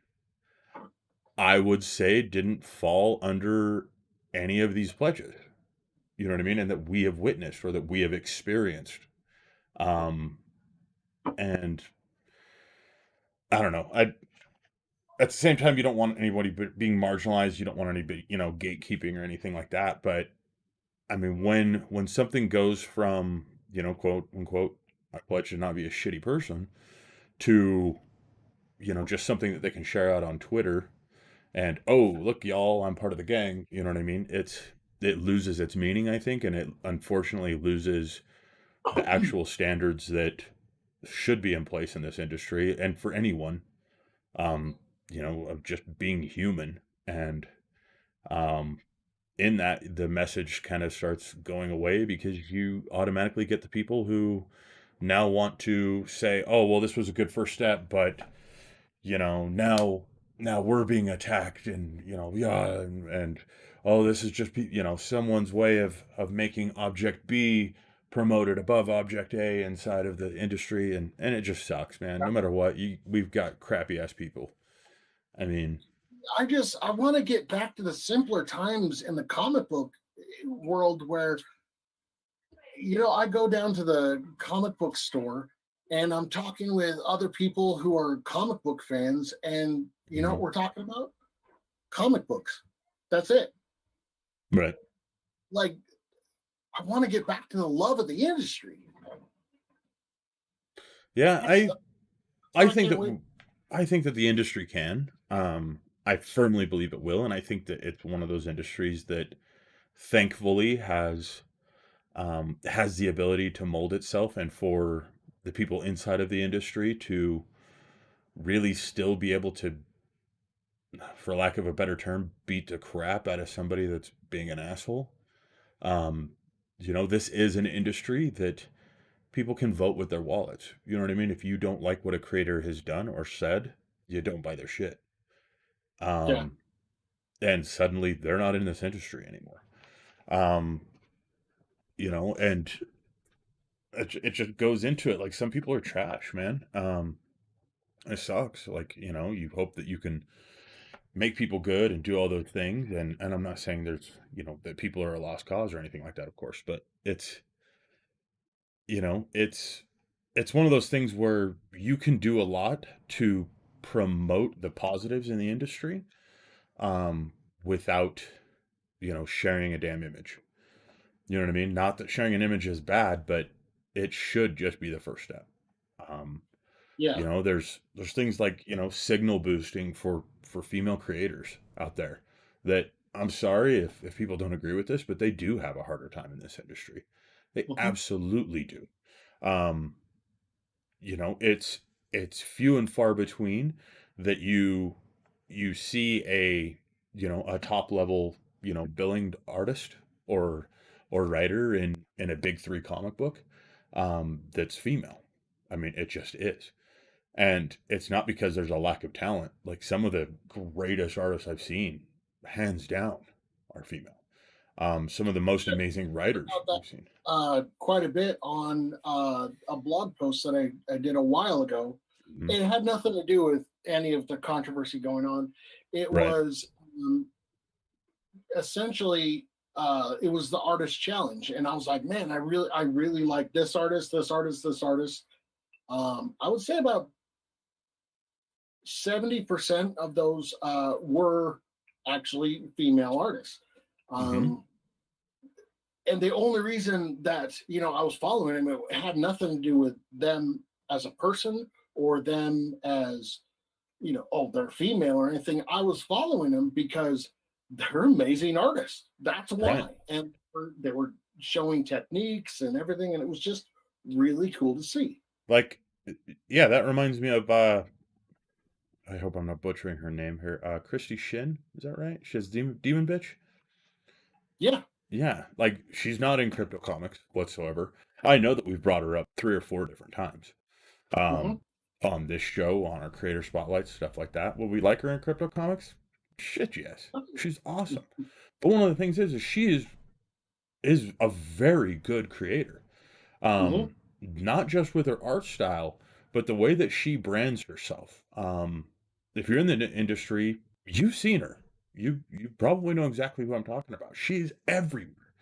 I would say didn't fall under any of these pledges. You know what I mean? And that we have witnessed or that we have experienced. And I don't know. At the same time, you don't want anybody being marginalized. You don't want anybody, gatekeeping or anything like that. But I mean, when something goes from, quote unquote, I pledge to not be a shitty person to, just something that they can share out on Twitter and, oh, look, y'all, I'm part of the gang. You know what I mean? It loses its meaning, I think. And it unfortunately loses the actual standards that should be in place in this industry and for anyone, of just being human. And in that, the message kind of starts going away because you automatically get the people who now want to say, oh, well, this was a good first step, but, now now we're being attacked, and yeah, and oh, this is just someone's way of making object B promoted above object A inside of the industry, and it just sucks, man. No matter what, we've got crappy ass people. I mean, I want to get back to the simpler times in the comic book world where, I go down to the comic book store and I'm talking with other people who are comic book fans, and you know what mhm, we're talking about? Comic books. That's it. right. Like, I want to get back to the love of the industry. Yeah, That's I the, I I think can't that wait. I think that the industry can. I firmly believe it will, and I think that it's one of those industries that thankfully has the ability to mold itself, and for the people inside of the industry to really still be able to, for lack of a better term, beat the crap out of somebody that's being an asshole. Um, this is an industry that people can vote with their wallets. You know what I mean? If you don't like what a creator has done or said, you don't buy their shit. Yeah, Um, and suddenly they're not in this industry anymore. Um, and it just goes into it. Like, some people are trash, man. It sucks. Like, you hope that you can make people good and do all those things. And I'm not saying there's, that people are a lost cause or anything like that, of course, but you know, it's it's one of those things where you can do a lot to promote the positives in the industry, without, sharing a damn image. You know what I mean? Not that sharing an image is bad, but it should just be the first step. Um, yeah. there's things like, signal boosting for female creators out there that, I'm sorry if people don't agree with this, but they do have a harder time in this industry. They Mhm. absolutely do. Um, it's few and far between that you see a top level, billing artist or writer in a big three comic book, that's female. I mean, it just is. And it's not because there's a lack of talent. Like, some of the greatest artists I've seen, hands down, are female. Some of the most amazing writers About that we've seen. quite a bit on a blog post that I did a while ago. Mhm. It had nothing to do with any of the controversy going on. It Right. was essentially it was the artist challenge, and I was like, man, I really like this artist, this artist, this artist. I would say about 70% of those were actually female artists. Hmm. Um, and the only reason that I was following him, it had nothing to do with them as a person or them as oh, they're female or anything. I was following them because they're amazing artists. That's Right. why. And they were showing techniques and everything, and it was just really cool to see. Like, yeah, that reminds me of, I hope I'm not butchering her name here. Christy Shin, is that right? She has Demon Bitch? Yeah. Yeah, like, she's not in Crypto Comics whatsoever. I know that we've brought her up 3 or 4 different times. Hmm. On this show, on our creator spotlights, stuff like that. Will we like her in Crypto Comics? Shit, yes. She's awesome. But one of the things is she is a very good creator. Hmm. Not just with her art style, but the way that she brands herself. If you're in the industry, you've seen her. You probably know exactly who I'm talking about. She's everywhere.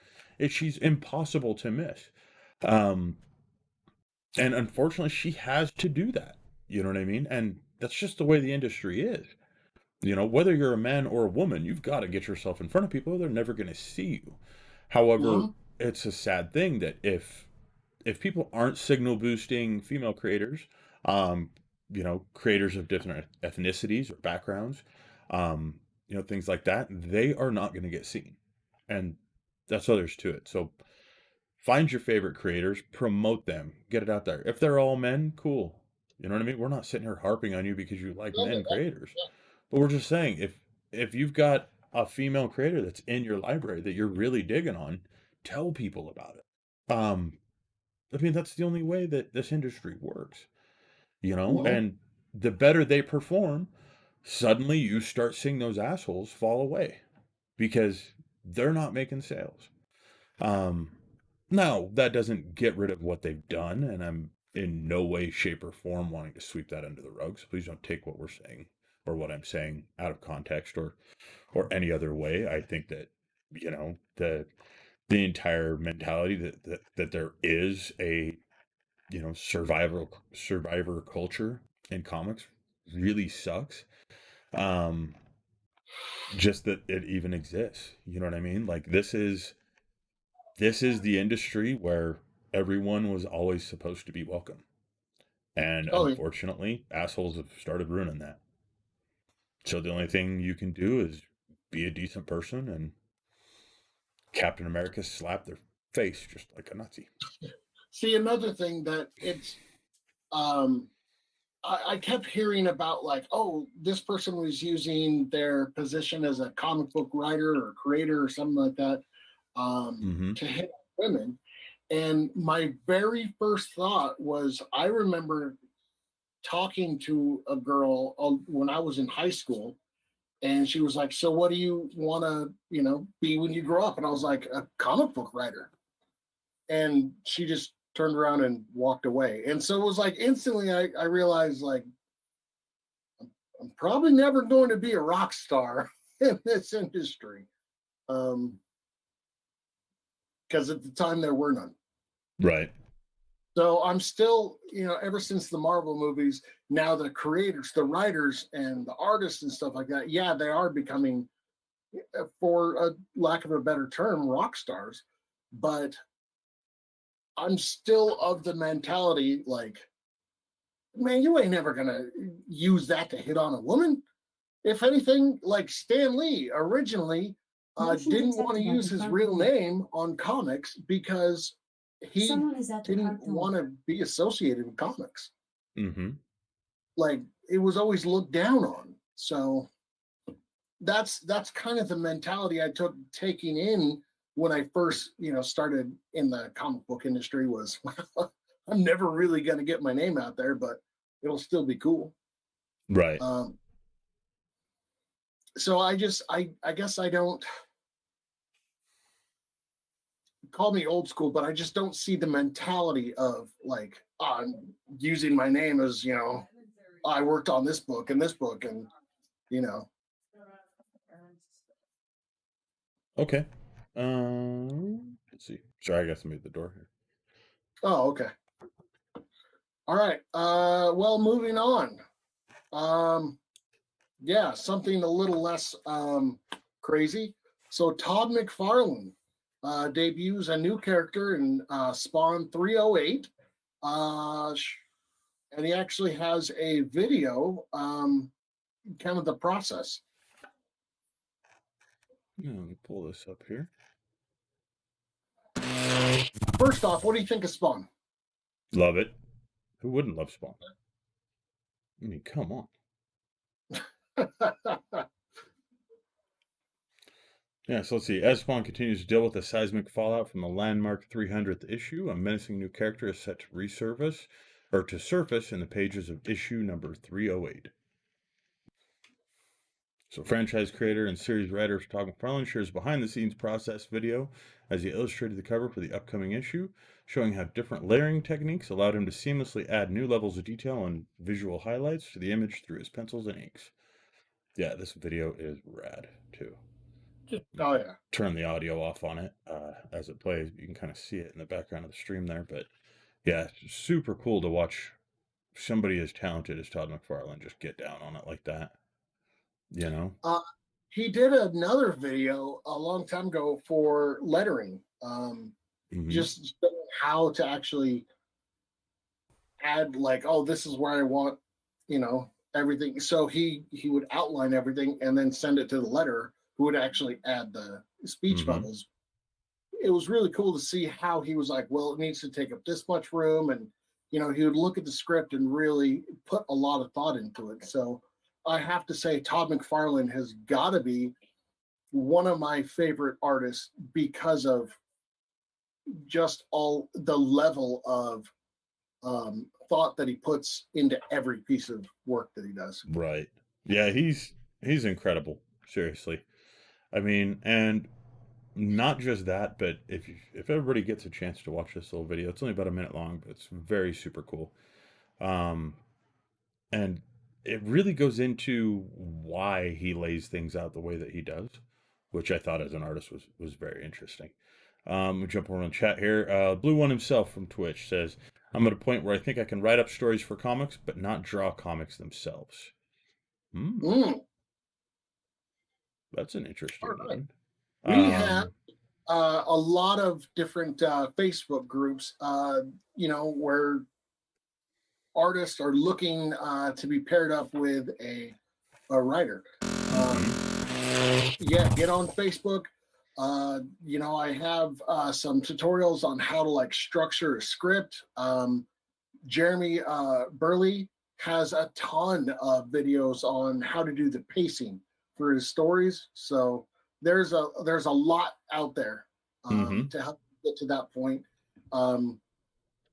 She's impossible to miss. Um, and unfortunately, she has to do that. You know what I mean? And that's just the way the industry is. Whether you're a man or a woman, you've got to get yourself in front of people. They're never going to see you. However, Hmm. it's a sad thing that if people aren't signal boosting female creators, um, creators of different ethnicities or backgrounds, things like that, they are not going to get seen. And that's all there's to it. So find your favorite creators, promote them, get it out there. If they're all men, cool. You know what I mean? We're not sitting here harping on you because you like men creators, but we're just saying, if you've got a female creator that's in your library that you're really digging on, tell people about it. I mean, that's the only way that this industry works, Hmm. and the better they perform, suddenly you start seeing those assholes fall away because they're not making sales. Um, Now, that doesn't get rid of what they've done, and I'm in no way, shape, or form wanting to sweep that under the rug. So please don't take what we're saying or what I'm saying out of context or any other way. I think that the entire mentality that there is a survivor culture in comics really sucks. Um, just that it even exists. You know what I mean? Like this is the industry where everyone was always supposed to be welcome. And Oh, yeah. unfortunately, assholes have started ruining that. So the only thing you can do is be a decent person, and Captain America slapped their face just like a Nazi. See, another thing that um, I kept hearing about, like, oh, this person was using their position as a comic book writer or creator or something like that Mm-hmm. to hit women. And my very first thought was, I remember talking to a girl when I was in high school, and she was like, "So, what do you want to, be when you grow up?" And I was like, "A comic book writer." And she just turned around and walked away. And so it was like instantly I realized, like, I'm probably never going to be a rock star in this industry. Because at the time there were none. Right. So I'm still, ever since the Marvel movies, now the creators, the writers, and the artists and stuff like that, yeah, they are becoming, for a lack of a better term, rock stars. But I'm still of the mentality, like, man, you ain't never gonna use that to hit on a woman. If anything, like Stan Lee originally didn't want to use his real name on comics because he didn't want to be associated with comics. Mm-hmm. Like, it was always looked down on. So that's kind of the mentality I took taking in when I first, started in the comic book industry was, well, I'm never really going to get my name out there, but it'll still be cool. Right. So I guess I don't, call me old school, but I just don't see the mentality of, like, I'm using my name as, I worked on this book and this book and, Okay. Let's see. Sorry, I got somebody at the door here. Oh, okay. All right. Well, moving on. Yeah, something a little less crazy. So Todd McFarlane debuts a new character in Spawn 308. And he actually has a video, kind of the process. Yeah, let me pull this up here. First off, what do you think of Spawn? Love it. Who wouldn't love Spawn? I mean, come on. Yeah, so let's see. As Spawn continues to deal with the seismic fallout from the landmark 300th issue, a menacing new character is set to surface in the pages of issue number 308. So franchise creator and series writer Todd McFarlane shares behind-the-scenes process video as he illustrated the cover for the upcoming issue, showing how different layering techniques allowed him to seamlessly add new levels of detail and visual highlights to the image through his pencils and inks. Yeah, this video is rad, too. Oh, yeah. Turn the audio off on it as it plays. You can kind of see it in the background of the stream there. But yeah, it's super cool to watch somebody as talented as Todd McFarlane just get down on it like that. He did another video a long time ago for lettering, just showing how to actually add, like, oh, this is where I want, everything. So he would outline everything and then send it to the letterer, who would actually add the speech bubbles. It was really cool to see how he was like, well, it needs to take up this much room. And, he would look at the script and really put a lot of thought into it. So I have to say, Todd McFarlane has got to be one of my favorite artists because of just all the level of thought that he puts into every piece of work that he does. Right. Yeah, he's incredible. Seriously. I mean, and not just that, but if everybody gets a chance to watch this little video, it's only about a minute long, but it's very super cool. Um, and it really goes into why he lays things out the way that he does, which I thought as an artist was very interesting. We'll jump around chat here. Blue One himself from Twitch says, "I'm at a point where I think I can write up stories for comics, but not draw comics themselves." Hmm, Mm, that's an all interesting right. one. We have Um, a lot of different Facebook groups, where artists are looking to be paired up with a writer. Um, mhm, yeah, get on Facebook. I have some tutorials on how to like structure a script. Jeremy Burley has a ton of videos on how to do the pacing for his stories. So there's a lot out there mhm. to help you get to that point.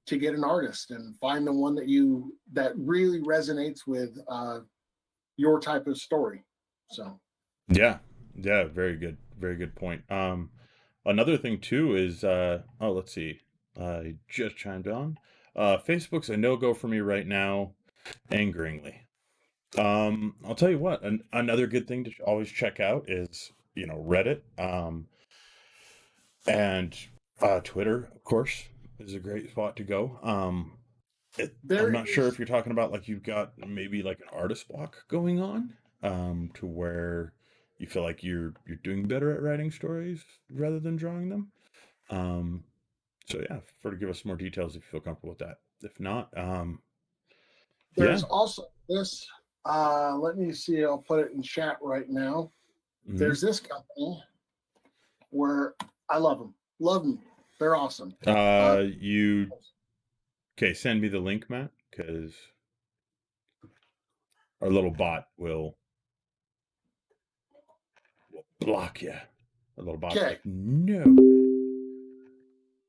To get an artist and find the one that really resonates with your type of story. So Yeah, yeah, very good point. Another thing too is, oh, let's see, I just chimed on. Facebook's a no-go for me right now, angeringly. I'll tell you what, another good thing to always check out is, Reddit, and Twitter, of course, is a great spot to go. I'm there not sure if is you're talking about like you've got maybe like an artist block going on, to where you feel like you're doing better at writing stories rather than drawing them. Um, so yeah, prefer to give us more details if you feel comfortable with that. If not, there's yeah. also this. Let me see. I'll put it in chat right now. Hmm. There's this company where I love them. Love them. They're awesome. You okay? Send me the link, Matt, because our little bot will block you. Our little bot's Okay. like, no.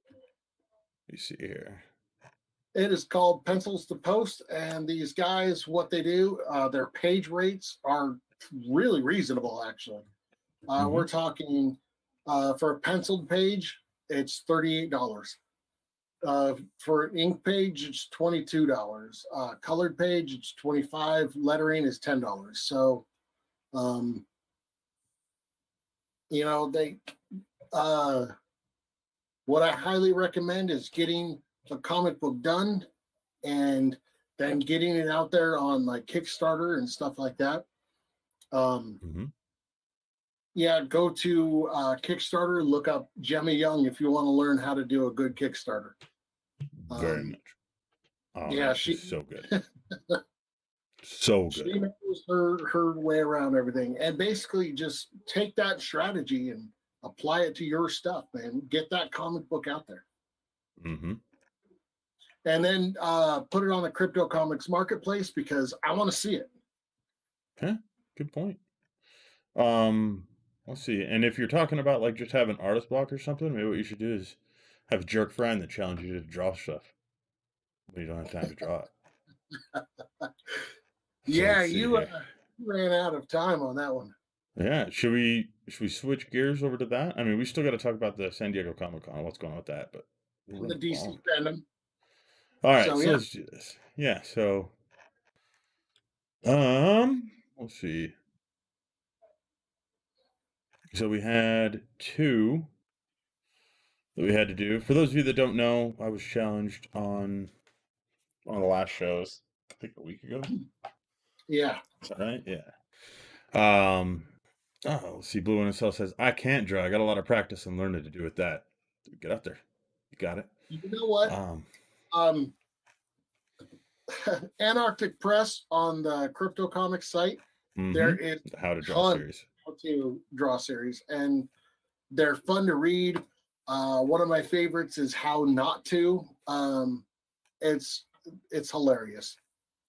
Let me see here. It is called Pencils to Post, and these guys, what they do, their page rates are really reasonable. Actually, Hmm. we're talking for a penciled page, it's $38. For an ink page, it's $22. Colored page, it's 25. Lettering is $10. So, um, they uh, what I highly recommend is getting a comic book done and then getting it out there on like Kickstarter and stuff like that. Um, Hmm. yeah, go to Kickstarter, look up Gemma Young if you want to learn how to do a good Kickstarter. Very Um, much. Oh yeah, yeah, she's she so good. So good. she knows her way around everything, and basically just take that strategy and apply it to your stuff, man. Get that comic book out there, Hmm. and then put it on the Crypto Comics Marketplace because I want to see it. Okay, good point. Um, let's see. And if you're talking about like just having artist block or something, maybe what you should do is have a jerk friend that challenges you to draw stuff when you don't have time to draw it. So Yeah, let's see you here. ran out of time on that one. Yeah, should we switch gears over to that? I mean, we still got to talk about the San Diego Comic Con, what's going on with that, but we're The running DC long. fandom. All right, So so yeah, let's do this. Yeah, so let's see. So we had two that we had to do. For those of you that don't know, I was challenged on one of the last shows, I think a week ago. yeah. Is that right? Yeah. Oh, let's see. Blue NSL says, I can't draw. I got a lot of practice and learning to do with that. Get out there. You got it. You know what? Um, Um, Antarctic Press on the Crypto Comics site. mm-hmm. There is The How to a Draw ton series. how to draw series, and they're fun to read. One of my favorites is How Not to. It's it's hilarious.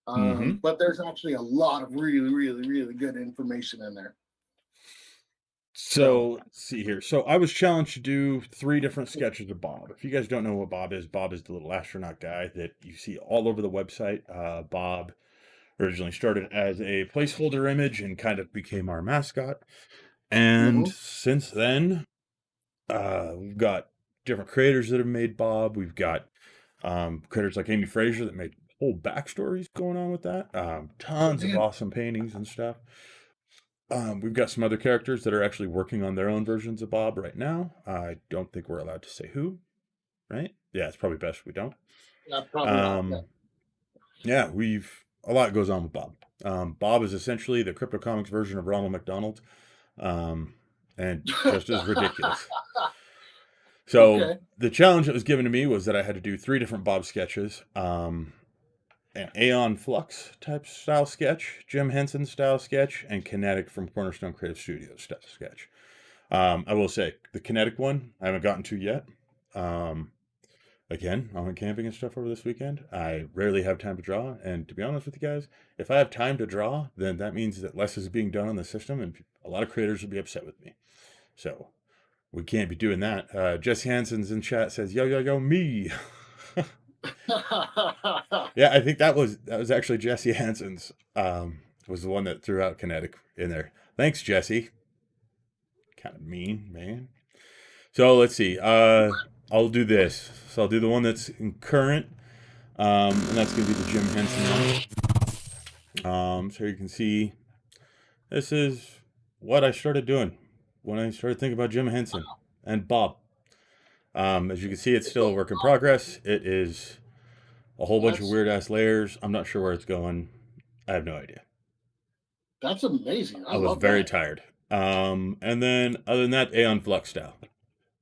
Mm-hmm. But there's actually a lot of really, really, really good information in there. So So let's see here. So I was challenged to do 3 different sketches of Bob. If you guys don't know what Bob is the little astronaut guy that you see all over the website. Bob Originally started as a placeholder image and kind of became our mascot. And since then, we've got different creators that have made Bob. We've got creators like Amy Fraser that made whole backstories going on with that. Tons of Man. awesome paintings and stuff. We've got some other characters that are actually working on their own versions of Bob right now. I don't think we're allowed to say who, right? Yeah, it's probably best we don't. Yeah, probably not. Yeah, a lot goes on with Bob. Bob is essentially the CryptoComics version of Ronald McDonald, and just as ridiculous. So Okay. the challenge that was given to me was that I had to do 3 different Bob sketches. An Aeon Flux type style sketch, Jim Henson style sketch, and Kinetic from Cornerstone Creative Studios style sketch. I will say the Kinetic one I haven't gotten to yet. Again, I went camping and stuff over this weekend. I rarely have time to draw, and to be honest with you guys, if I have time to draw, then that means that less is being done on the system, and a lot of creators will be upset with me. So we can't be doing that. Jesse Hansen's in chat says, "Yo yo yo, me." Yeah, I think that was actually Jesse Hansen's. Was the one that threw out Kinetic in there. Thanks, Jesse. Kind of mean, man. So let's see. I'll do this. So I'll do the one that's in current, and that's gonna be the Jim Henson one. So you can see, this is what I started doing when I started thinking about Jim Henson and Bob. As you can see, it's still a work in progress. It is a whole bunch of weird ass layers. I'm not sure where it's going. I have no idea. That's amazing. I was very tired. And then other than that, Aeon Flux style.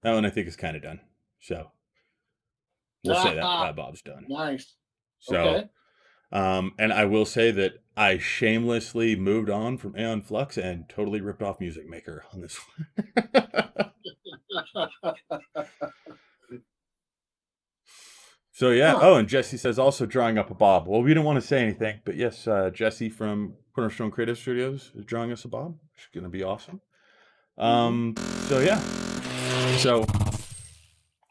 That one I think is kind of done. So we'll say that Bob's done. Nice. So, okay. And I will say that I shamelessly moved on from Aeon Flux and totally ripped off Music Maker on this one. So yeah. Oh, and Jesse says also drawing up a Bob. Well, we didn't want to say anything, but yes, Jesse from Cornerstone Creative Studios is drawing us a Bob. It's going to be awesome. So yeah. So,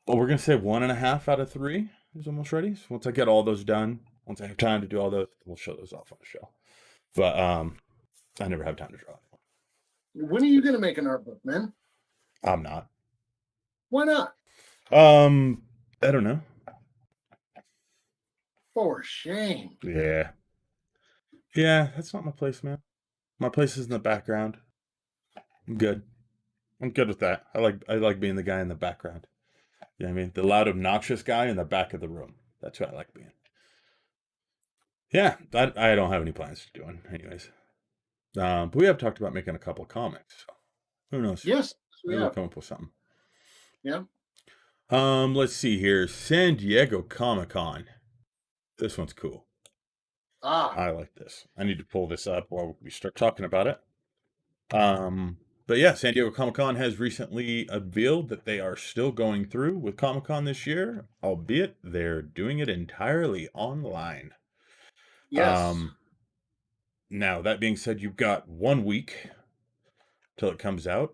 well, we're going to say 1.5 out of 3 is almost ready. So once I get all those done, once I have time to do all those, we'll show those off on the show. But I never have time to draw. When are you going to make an art book, man? I'm not. Why not? I don't know. For shame. Yeah. Yeah, that's not my place, man. My place is in the background. I'm good. I'm good with that. I like being the guy in the background. You know what I mean? The loud, obnoxious guy in the back of the room. That's who I like being. Yeah, I don't have any plans to do it, anyways. But we have talked about making a couple of comics. So who knows? Yes, maybe we'll come up with something. Yeah. Let's see here. San Diego Comic-Con. This one's cool. I like this. I need to pull this up while we start talking about it. But yeah, San Diego Comic-Con has recently revealed that they are still going through with Comic-Con this year, albeit they're doing it entirely online. Yes. Now, that being said, you've got 1 week till it comes out.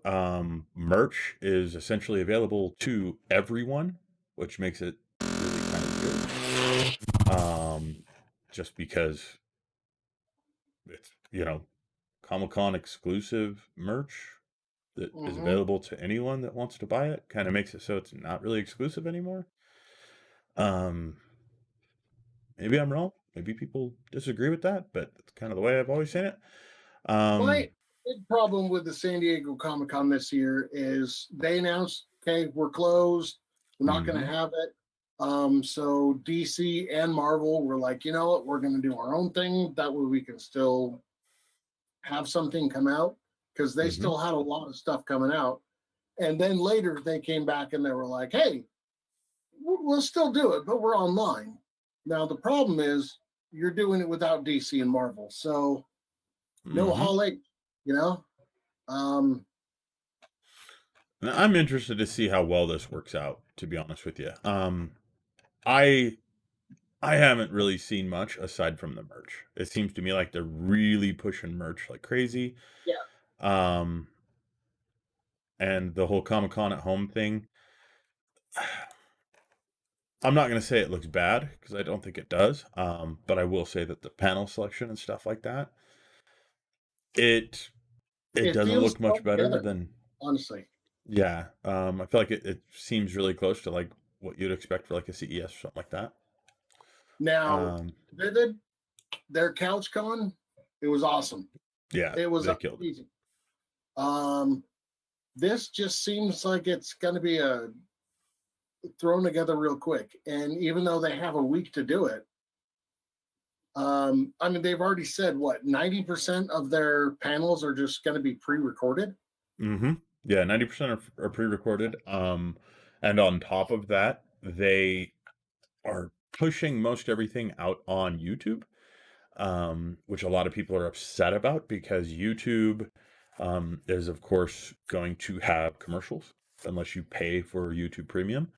Merch is essentially available to everyone, which makes it really kind of weird. Just because it's, Comic-Con exclusive merch that is available to anyone that wants to buy it. Kind of makes it so it's not really exclusive anymore. Maybe I'm wrong. Maybe people disagree with that, but that's kind of the way I've always seen it. My big problem with the San Diego Comic-Con this year is they announced, okay, we're closed. We're not going to have it. So DC and Marvel were like, you know what, we're going to do our own thing. That way we can still have something come out, because they still had a lot of stuff coming out. And then later they came back and they were like, hey, we'll still do it, but we're online. Now, the problem is you're doing it without DC and Marvel. So no Hall H, I'm interested to see how well this works out, to be honest with you. I haven't really seen much aside from the merch. It seems to me like they're really pushing merch like crazy. Yeah. And the whole Comic-Con at home thing, I'm not going to say it looks bad because I don't think it does. But I will say that the panel selection and stuff like that, it it It doesn't feels look much well better together, than honestly. yeah. I feel like it seems really close to like what you'd expect for like a CES or something like that. Now, Um, they did their couch con. It was awesome. yeah, It was they killed it. amazing. Um, this just seems like it's going to be a thrown together real quick. And even though they have a week to do it, I mean, they've already said what 90% of their panels are just going to be pre-recorded. Mm-hmm. Yeah, 90% are pre-recorded. And on top of that, they are pushing most everything out on YouTube, which a lot of people are upset about because YouTube is, of course, going to have commercials unless you pay for YouTube Premium.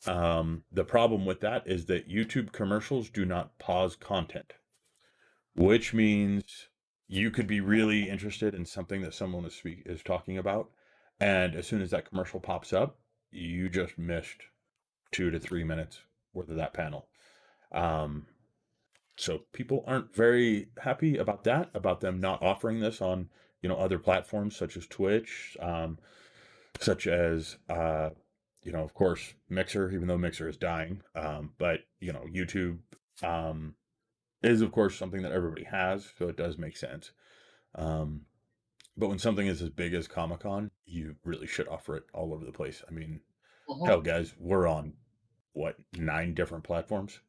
The problem with that is that YouTube commercials do not pause content, which means you could be really interested in something that someone is talking about, and as soon as that commercial pops up, you just missed 2 to 3 minutes worth of that panel. Um, so people aren't very happy about that, about them not offering this on other platforms such as Twitch, such as of course Mixer, even though Mixer is dying, but YouTube um, is of course something that everybody has, so it does make sense. Um, but when something is as big as Comic Con, you really should offer it all over the place. I mean, Uh-huh. hell, guys, we're on what 9 different platforms,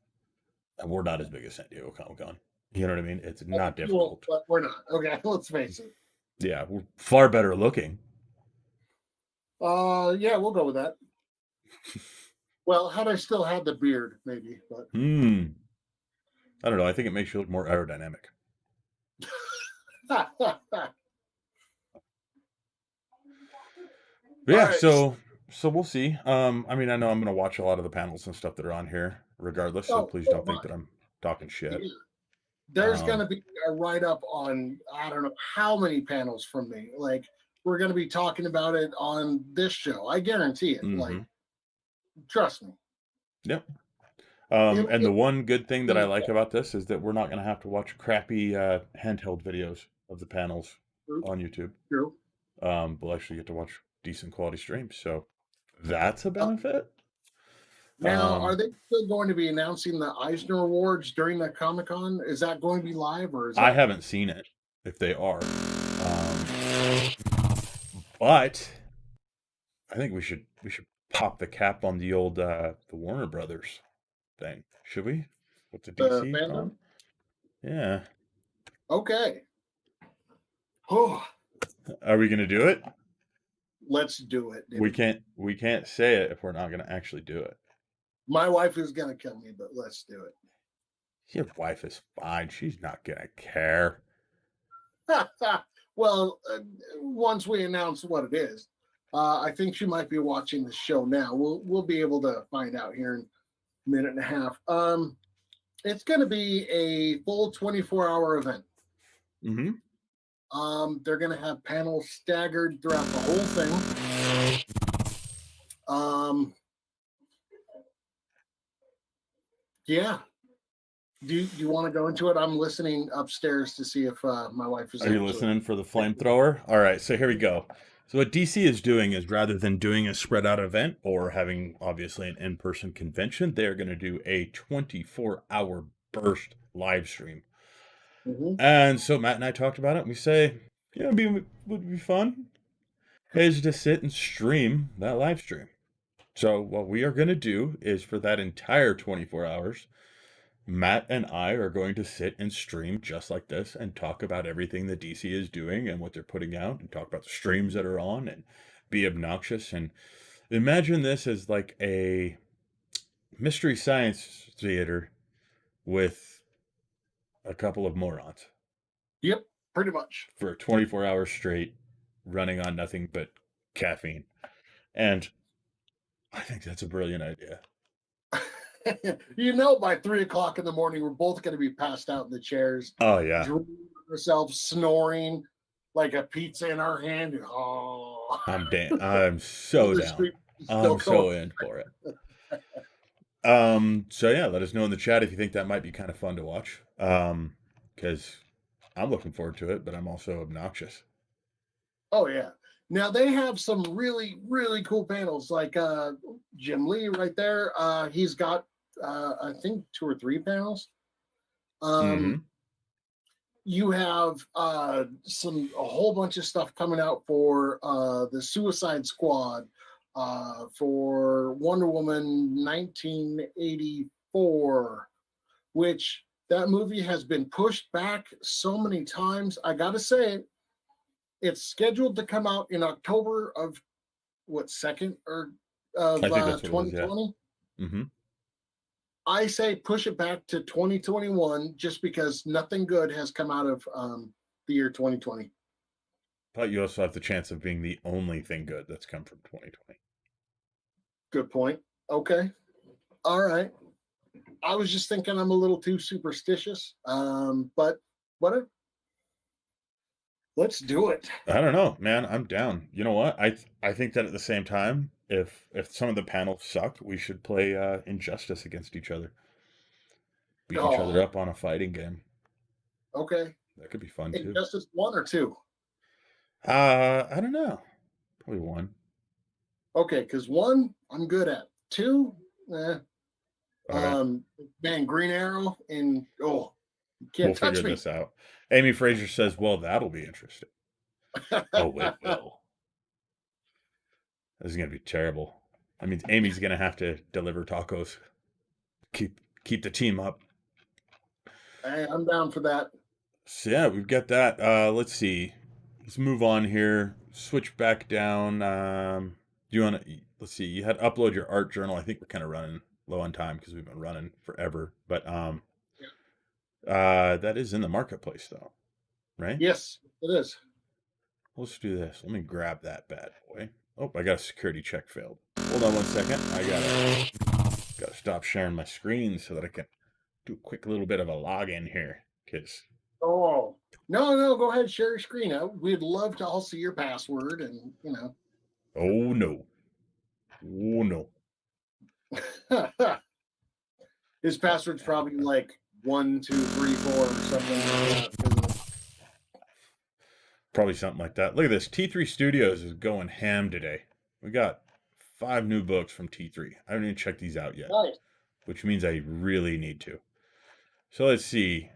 and we're not as big as San Diego Comic Con. You know what I mean? It's not Well, difficult. but we're not. Okay, let's face it. Yeah, we're far better looking. Yeah, we'll go with that. Well, had I still had the beard, maybe, but I don't know. I think it makes you look more aerodynamic. But all yeah, right. so we'll see. I mean, I know I'm gonna watch a lot of the panels and stuff that are on here, regardless. So Oh, please oh don't my. think that I'm talking shit. Yeah. There's going Um, to be a write up on I don't know how many panels from me. Like we're going to be talking about it on this show. I guarantee it. Like mm-hmm. trust me. Yep. It, And the it, one good thing that I it, like about this is that we're not gonna have to watch crappy handheld videos of the panels true, on YouTube. true. We'll actually get to watch decent quality streams, so that's a Uh, benefit. now, are Um, they still going to be announcing the Eisner Awards during the Comic Con? Is that going to be live or is I that? haven't seen it if they are, but I think we should pop the cap on the old the Warner Brothers thing. Should we? With the The DC fandom? con? Yeah. Okay. Oh, Are we gonna do it? let's do it, We dude. can't say it if we're not gonna actually do it. My wife is going to kill me, but let's do Your wife is fine. She's not gonna care. it. Well, once we announce what it is, I think she might be watching the show now. We'll be able to find out here in a minute and a half. It's going to be a full 24-hour event. Mm-hmm. They're going to have panels staggered throughout the whole thing. Yeah. Do you want to go into it? I'm listening upstairs to see if my wife is Are you actually. listening for the flamethrower? All right, so here we go. So what DC is doing is rather than doing a spread out event or having obviously an in-person convention, they're going to do a 24-hour burst live stream. Mhm. And so Matt and I talked about it. And we say, would be fun is to sit and stream that live stream. So what we are going to do is for that entire 24 hours, Matt and I are going to sit and stream just like this and talk about everything that DC is doing and what they're putting out and talk about the streams that are on and be obnoxious and imagine this as like a mystery science theater with a couple of morons Yep, pretty much. for 24 hours straight running on nothing but caffeine. And I think that's a brilliant idea. By 3 o'clock in the morning, we're both going to be passed out in the chairs, Oh yeah. drooling ourselves, snoring like a pizza in our hand. Oh, I'm so the down. street is still I'm so going. in for it. So yeah, let us know in the chat if you think that might be kind of fun to watch. Because I'm looking forward to it, but I'm also obnoxious. Oh yeah. Now they have some really, really cool panels, like Jim Lee right there. He's got I think 2 or 3 panels. Mm-hmm. You have a whole bunch of stuff coming out for the Suicide Squad, for Wonder Woman 1984, which that movie has been pushed back so many times. I gotta say, it's scheduled to come out in October of what, second or of I think that's what it is. Yeah. 2020. Mm-hmm. I say push it back to 2021, just because nothing good has come out of the year 2020. But you also have the chance of being the only thing good that's come from 2020. Good point. Okay. All right. I was just thinking I'm a little too superstitious. But whatever. Let's do it. I don't know, man. I'm down. You know what? I think that at the same time, if some of the panels suck, we should play Injustice against each other. Beat each other Oh, up on a fighting game. okay. That could be fun too. Injustice 1 or 2? I don't know. Probably 1. Okay, because 1 I'm good at. 2, Okay. Man, Green Arrow and you We'll can't figure touch me. this out. Amy Fraser says, "Well, that'll be interesting." Oh, it will. This is gonna be terrible. That means Amy's gonna have to deliver tacos. Keep the team up. Hey, I'm down for that. So yeah, we've got that. Let's see. Let's move on here. Switch back down. Do you want to? Let's see. You had to upload your art journal. I think we're kind of running low on time because we've been running forever. But that is in the marketplace though, right? Yes, it is. Let's do this. Let me grab that bad boy. Oh, I got a security check failed. Hold on 1 second. I gotta stop sharing my screen so that I can do a quick little bit of a login here. Cause Oh, no, go ahead, share your screen out. We'd love to all see your password, and oh no, his password's probably like 1, 2, 3, 4 or something like that. Probably something like that. Look at this. T3 Studios is going ham today. We got 5 new books from T3. I haven't even checked these out yet, Nice. which means I really need to. So let's see.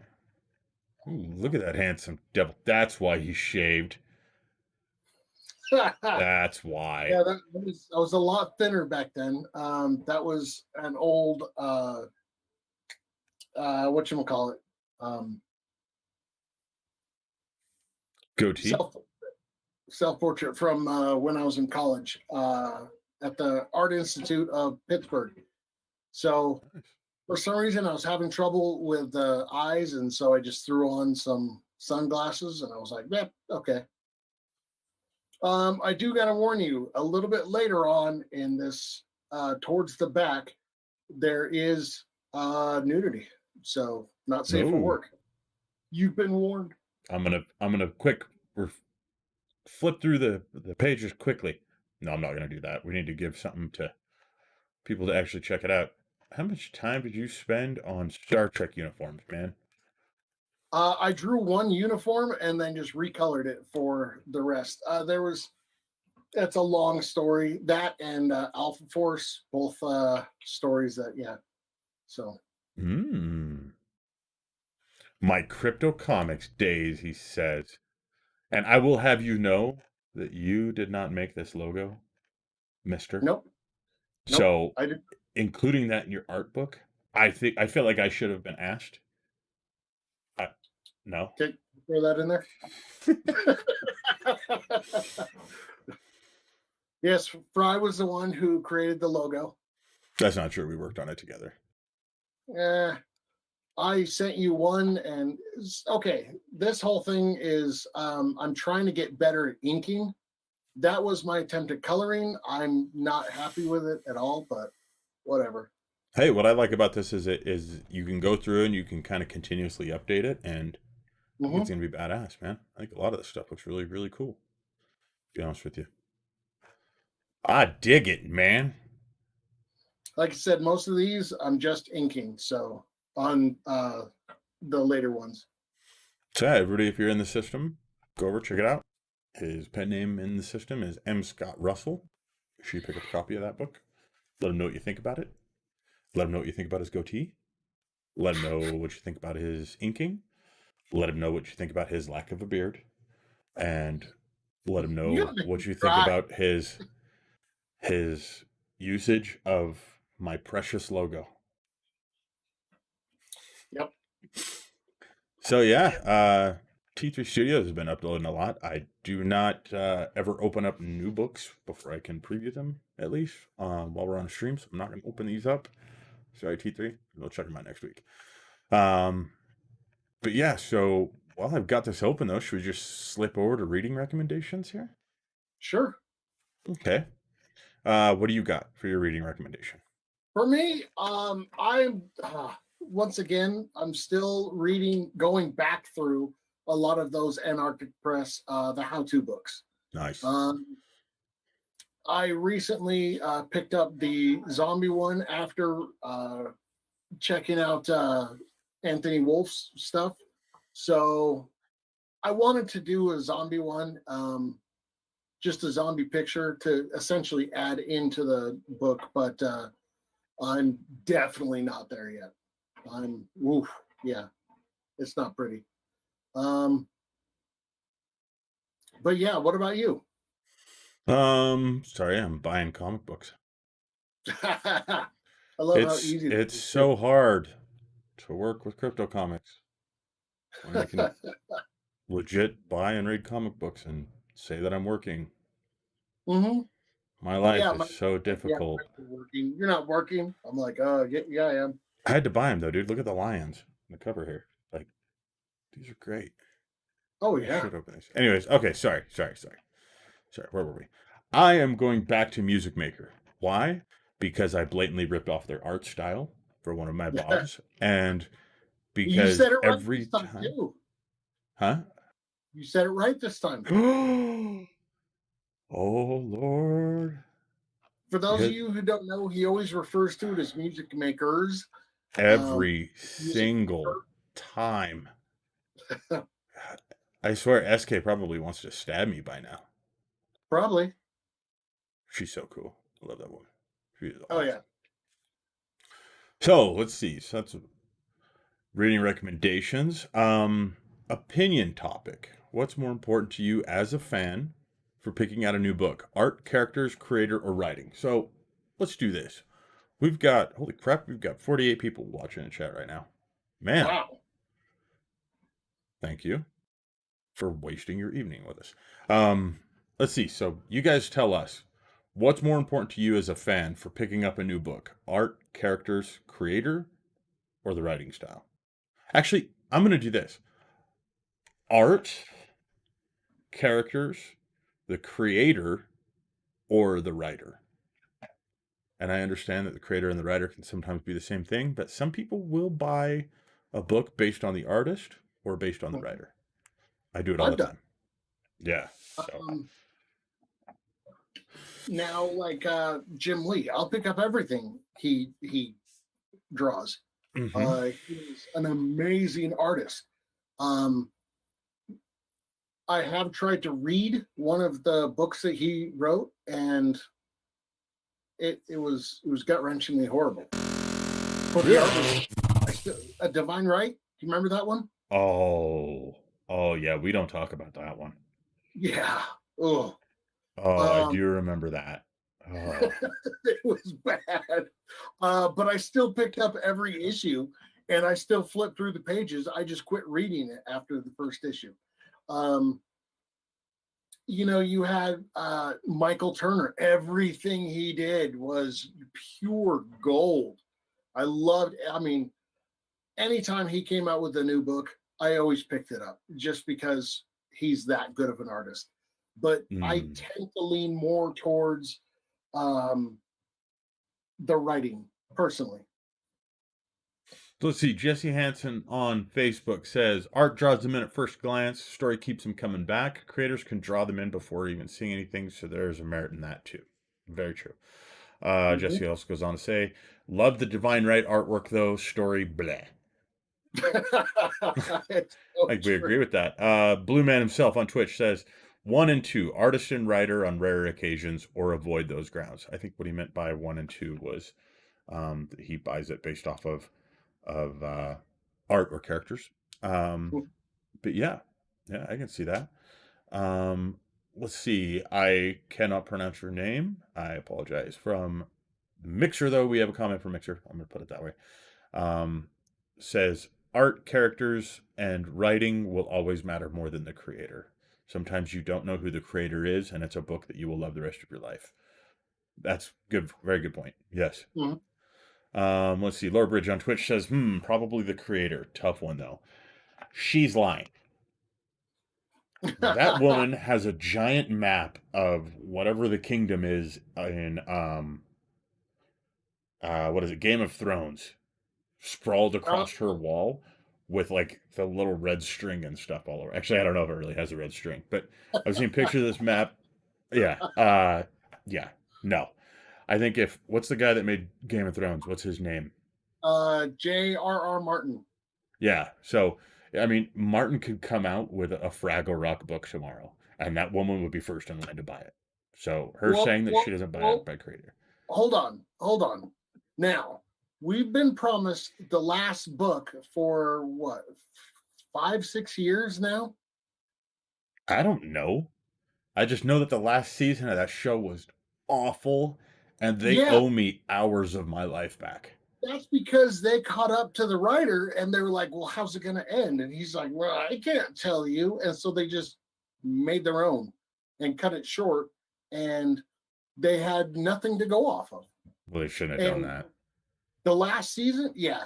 Ooh, look at that handsome devil. That's why he shaved. That's why. Yeah, I was a lot thinner back then. That was an old whatchamacallit, Goatee. self-portrait from when I was in college at the Art Institute of Pittsburgh. So Nice. for some reason I was having trouble with the eyes, and so I just threw on some sunglasses, and I was like, "Yep, okay." I do gotta warn you, a little bit later on in this, towards the back, there is nudity, so not safe for No. work. You've been warned. I'm gonna flip through the pages quickly. No, I'm not gonna do that. We need to give something to people to actually check it out. How much time did you spend on Star Trek uniforms, man? I drew one uniform and then just recolored it for the rest. It's a long story. That and Alpha Force, both stories that, yeah. So. My CryptoComics days, he says. And I will have you know that you did not make this logo, mister. Nope. So, I did. including that in your art book, I feel like I should have been asked. No. Okay, throw that in there. Yes, Fry was the one who created the logo. That's not true. We worked on it together. I sent you one, and okay, this whole thing is I'm trying to get better at inking. That was my attempt at coloring. I'm not happy with it at all, but whatever. Hey, what I like about this is you can go through and you can kind of continuously update it, and I think it's gonna be badass, man. I think a lot of this stuff looks really, really cool. To be honest with you, I dig it, man. Like I said, most of these I'm just inking. So on the later ones. So, yeah, everybody, if you're in the system, go over, check it out. His pen name in the system is M. Scott Russell. Make sure you pick up a copy of that book. Let him know what you think about it. Let him know what you think about his goatee. Let him know what you think about his inking. Let him know what you think about his lack of a beard. And let him You know gotta make what me you think cry. about his usage of my precious logo. Yep. So yeah, T3 Studios has been uploading a lot. I do not ever open up new books before I can preview them, at least while we're on stream. So I'm not going to open these up. Sorry, T3. We'll check them out next week. But yeah, so while I've got this open, though, should we just slip over to reading recommendations here? Sure. Okay. What do you got for your reading recommendation? For me, I'm once again, I'm still reading, going back through a lot of those Anarctic Press, the how-to books. Nice. I recently picked up the zombie one after checking out Anthony Wolf's stuff. So I wanted to do a zombie one, just a zombie picture to essentially add into the book, but I'm definitely not there yet. Yeah, it's not pretty. But yeah, what about you? Sorry, I'm buying comic books. I love how easy It's so hard to work with CryptoComics when I can legit buy and read comic books and say that I'm working. Mm-hmm. My life Yeah, is so difficult. working. You're not working. I'm like, yeah, I am. I had to buy them though, dude. Look at the lions on the cover here. Like, these are great. Oh I yeah. should open these. Anyways, okay, sorry. Where were we? I am going back to Music Maker. Why? Because I blatantly ripped off their art style for one of my Bobs, and You because said it right every this time time, too. huh? You said it right this time. Oh Lord! For those of Hit you who don't know, he always refers to it as music makers. every Music single time. I swear, SK probably wants to stab me by now. Probably. She's so cool. I love that woman. She is Oh awesome. yeah. So let's see. So that's reading recommendations. Opinion topic. What's more important to you as a fan for picking out a new book? Art, characters, creator, or writing? So let's do this. We've got, holy crap, we've got 48 people watching in chat right now. Man. Wow. Thank you for wasting your evening with us. Let's see. So you guys tell us, what's more important to you as a fan for picking up a new book? Art, characters, creator, or the writing style? Actually, I'm going to do this. Art, characters, the creator, or the writer. And I understand that the creator and the writer can sometimes be the same thing, but some people will buy a book based on the artist or based on the writer. I do it all the time. Yeah. So. Now, like Jim Lee, I'll pick up everything he draws. He's an amazing artist. I have tried to read one of the books that he wrote, and it was gut-wrenchingly horrible. But the art was a Divine Right. Do you remember that one? Oh yeah, we don't talk about that one. Yeah. Oh. I do remember that. Oh. It was bad. But I still picked up every issue, and I still flipped through the pages. I just quit reading it after the first issue. You had Michael Turner. Everything he did was pure gold. Anytime he came out with a new book, I always picked it up just because he's that good of an artist. But I tend to lean more towards the writing personally. Let's see. Jesse Hansen on Facebook says, art draws them in at first glance. Story keeps them coming back. Creators can draw them in before even seeing anything, so there's a merit in that too. Very true. Jesse also goes on to say, love the Divine Right artwork, though. Story, bleh. It's so Like, we true. agree with that. Blue Man himself on Twitch says, 1 and 2, artist and writer on rare occasions, or avoid those grounds. I think what he meant by 1 and 2 was he buys it based off of art or characters. But yeah, I can see that. Let's see. I cannot pronounce your name. I apologize. From Mixer, though, we have a comment from Mixer. I'm going to put it that way. Says, art, characters, and writing will always matter more than the creator. Sometimes you don't know who the creator is, and it's a book that you will love the rest of your life. That's good. Very good point. Yes. Let's see. Laura Bridge on Twitch says, probably the creator. Tough one, though. She's lying. That woman has a giant map of whatever the kingdom is in what is it, Game of Thrones, sprawled across her wall with like the little red string and stuff all over. Actually, I don't know if it really has a red string, but I've seen pictures of this map. Yeah. No. I think what's the guy that made Game of Thrones? What's his name? J.R.R. Martin. Yeah. So, I mean, Martin could come out with a Fraggle Rock book tomorrow, and that woman would be first in line to buy it. So, her saying that she doesn't buy it by creator. Hold on. Now, we've been promised the last book for what, 5-6 years now? I don't know. I just know that the last season of that show was awful, and they owe me hours of my life back. That's because they caught up to the writer and they were like, well, how's it going to end? And he's like, well, I can't tell you. And so they just made their own and cut it short. And they had nothing to go off of. Well, they shouldn't have done that. The last season, yeah.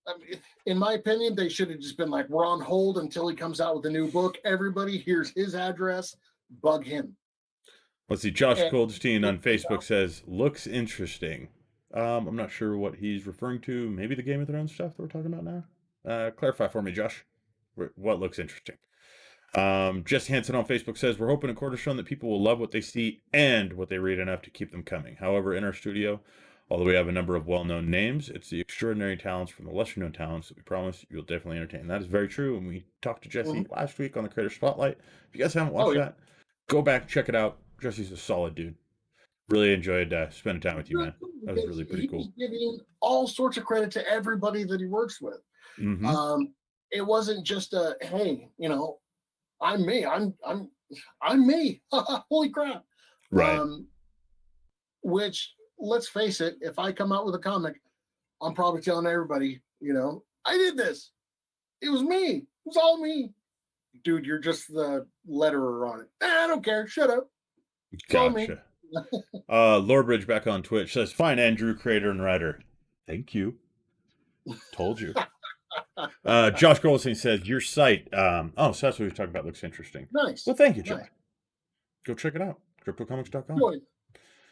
I mean, in my opinion, they should have just been like, we're on hold until he comes out with a new book. Everybody, here's his address. Bug him. Let's see. Josh Goldstein on Facebook says, looks interesting. I'm not sure what he's referring to. Maybe the Game of Thrones stuff that we're talking about now. Clarify for me, Josh. What looks interesting? Jesse Hansen on Facebook says, we're hoping a cornerstone that people will love what they see and what they read enough to keep them coming. However, in our studio, although we have a number of well-known names, it's the extraordinary talents from the lesser-known talents that we promise you'll definitely entertain. That is very true. And we talked to Jesse last week on the Creator Spotlight. If you guys haven't watched that, go back, check it out. Jesse's a solid dude. Really enjoyed spending time with you, man. That was really pretty cool. He's giving all sorts of credit to everybody that he works with. It wasn't just a, hey, I'm me. I'm me. Holy crap! Right. Which, let's face it, if I come out with a comic, I'm probably telling everybody, I did this. It was me. It was all me. Dude, you're just the letterer on it. I don't care. Shut up. Gotcha. Laura Bridge back on Twitch says, fine, Andrew, creator and writer. Thank you. Told you. Josh Goldstein says, your site, so that's what we were talking about. Looks interesting. Nice. Well, thank you, Josh. Nice. Go check it out. CryptoComics.com. Boy,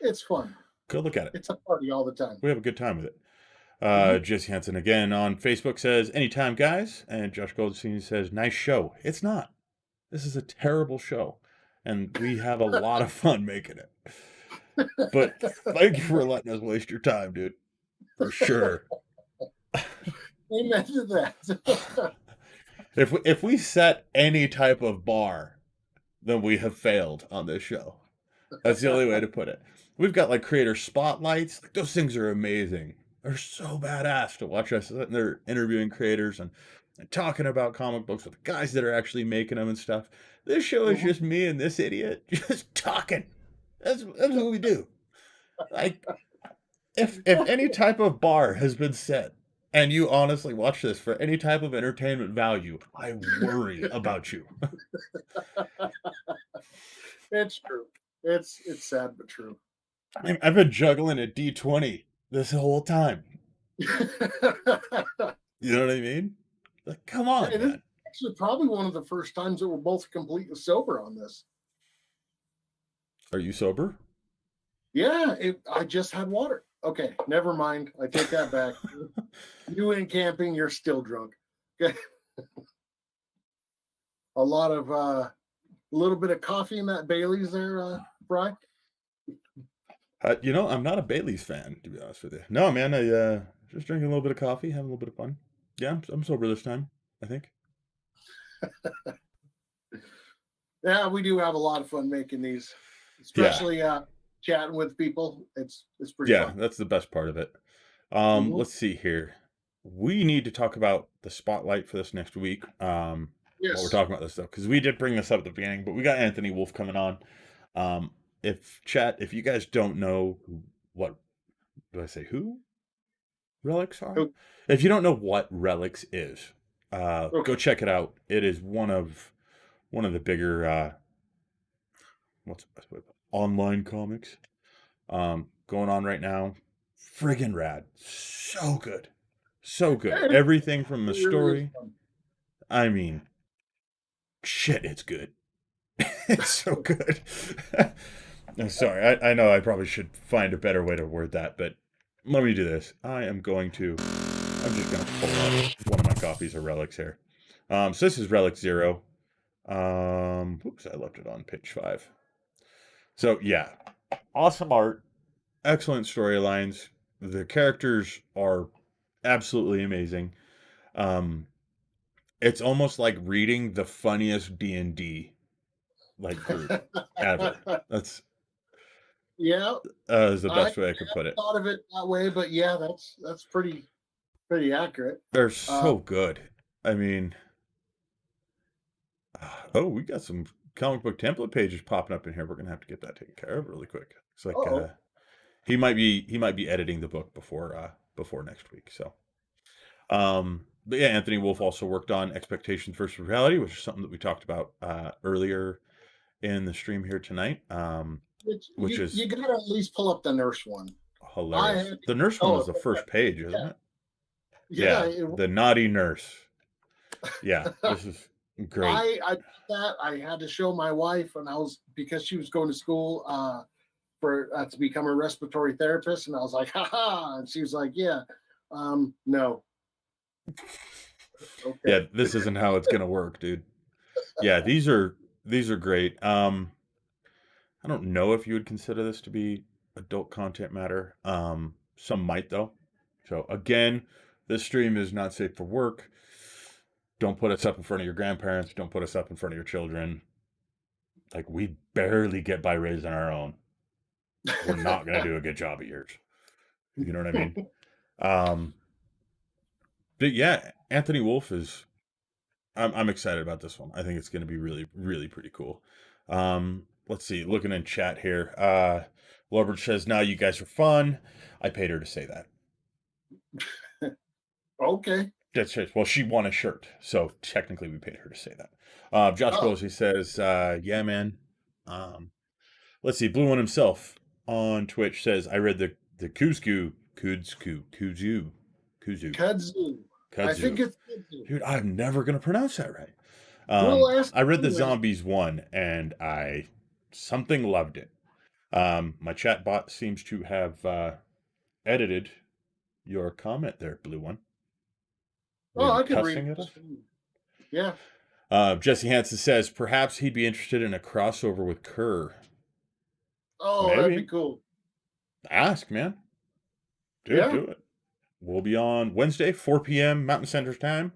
it's fun. Go look at it. It's a party all the time. We have a good time with it. Jesse Hansen again on Facebook says, anytime, guys. And Josh Goldstein says, nice show. It's not. This is a terrible show. And we have a lot of fun making it. But thank you for letting us waste your time, dude. For sure. Amen to that. If we set any type of bar, then we have failed on this show. That's the only way to put it. We've got like creator spotlights. Like, those things are amazing. They're so badass to watch us sitting there interviewing creators and talking about comic books with the guys that are actually making them and stuff. This show is just me and this idiot just talking. That's what we do. Like, if any type of bar has been set, and you honestly watch this for any type of entertainment value, I worry about you. It's true. It's sad but true. I've been juggling a D20 this whole time. You know what I mean? Like, come on, man. It's actually probably one of the first times that we're both completely sober on this. Are you sober? Yeah, I just had water. Okay, never mind. I take that back. You went camping, you're still drunk. Okay. A little bit of coffee in that Bailey's there, Bri. I'm not a Bailey's fan, to be honest with you. No, man, I just drinking a little bit of coffee, having a little bit of fun. Yeah, I'm sober this time, I think. Yeah, we do have a lot of fun making these, Yeah, especially chatting with people. It's pretty yeah, fun. that's the best part of it. Hmm. Let's see here. We need to talk about the spotlight for this next week. While we're Yes. talking about this stuff, because we did bring this up at the beginning, but we got Anthony Wolf coming on. Um, if you guys don't know what do I say, who relics are? If you don't know what relics is, go Okay. check it out. It is one of the bigger what's the best way to put it? Online comics going on right now. Friggin' rad. So good. So good. It Everything from the really is story. fun. I mean, shit, it's good. It's so good. I'm sorry. I know I probably should find a better way to word that, but let me do this. I'm just going to pull up one of my copies of Relics here. So this is Relic Zero. Oops, I left it on page 5. So yeah, awesome art, excellent storylines. The characters are absolutely amazing. Um, it's almost like reading the funniest D&D like group ever. That's Yeah, is the I best way I could put it. thought of it that way, but yeah, that's pretty accurate. They're Uh, so good. I mean, oh, we got some comic book template pages popping up in here. We're gonna have to get that taken care of really quick. It's like oh, he might be editing the book before next week. So but yeah, Anthony Wolf also worked on Expectations versus Reality, which is something that we talked about earlier in the stream here tonight. Which you is gotta at least pull up the nurse one. I hilarious. had The nurse one oh was the first page, isn't it? yeah, Yeah, it, the naughty nurse. Yeah, this is great. I did that. I had to show my wife, and I was because she was going to school for to become a respiratory therapist, and I was like, haha, and she was like, yeah, no, Yeah, okay, this isn't how it's gonna work, dude. Yeah, these are great. I don't know if you would consider this to be adult content matter. Some might though. So again, this stream is not safe for work. Don't put us up in front of your grandparents. Don't put us up in front of your children. Like we barely get by raising our own. We're not gonna do a good job at yours. You know what I mean? Um, but yeah, Anthony Wolf is. I'm excited about this one. I think it's going to be really, really pretty cool. Let's see. Looking in chat here. Lorbert says, "Now you guys are fun." I paid her to say that. okay. That's right. Well, she won a shirt, so technically we paid her to say that. Josh Oh, Bosey says, "Yeah, man." Let's see. Blue One himself on Twitch says, "I read the Kuzu kudzu. I think Kudzu." it's kudzu. Dude, I'm never gonna pronounce that right. We'll ask I read the anyway. Zombies one, and I something loved it. My chat bot seems to have edited your comment there, Blue One. Were Oh, you I could read cussing at it. us? Yeah. Jesse Hansen says perhaps he'd be interested in a crossover with Kerr. Oh, that'd be Maybe. cool. Ask, man. Dude, Yeah. do it. We'll be on Wednesday, 4 p.m. Mountain Standard Time.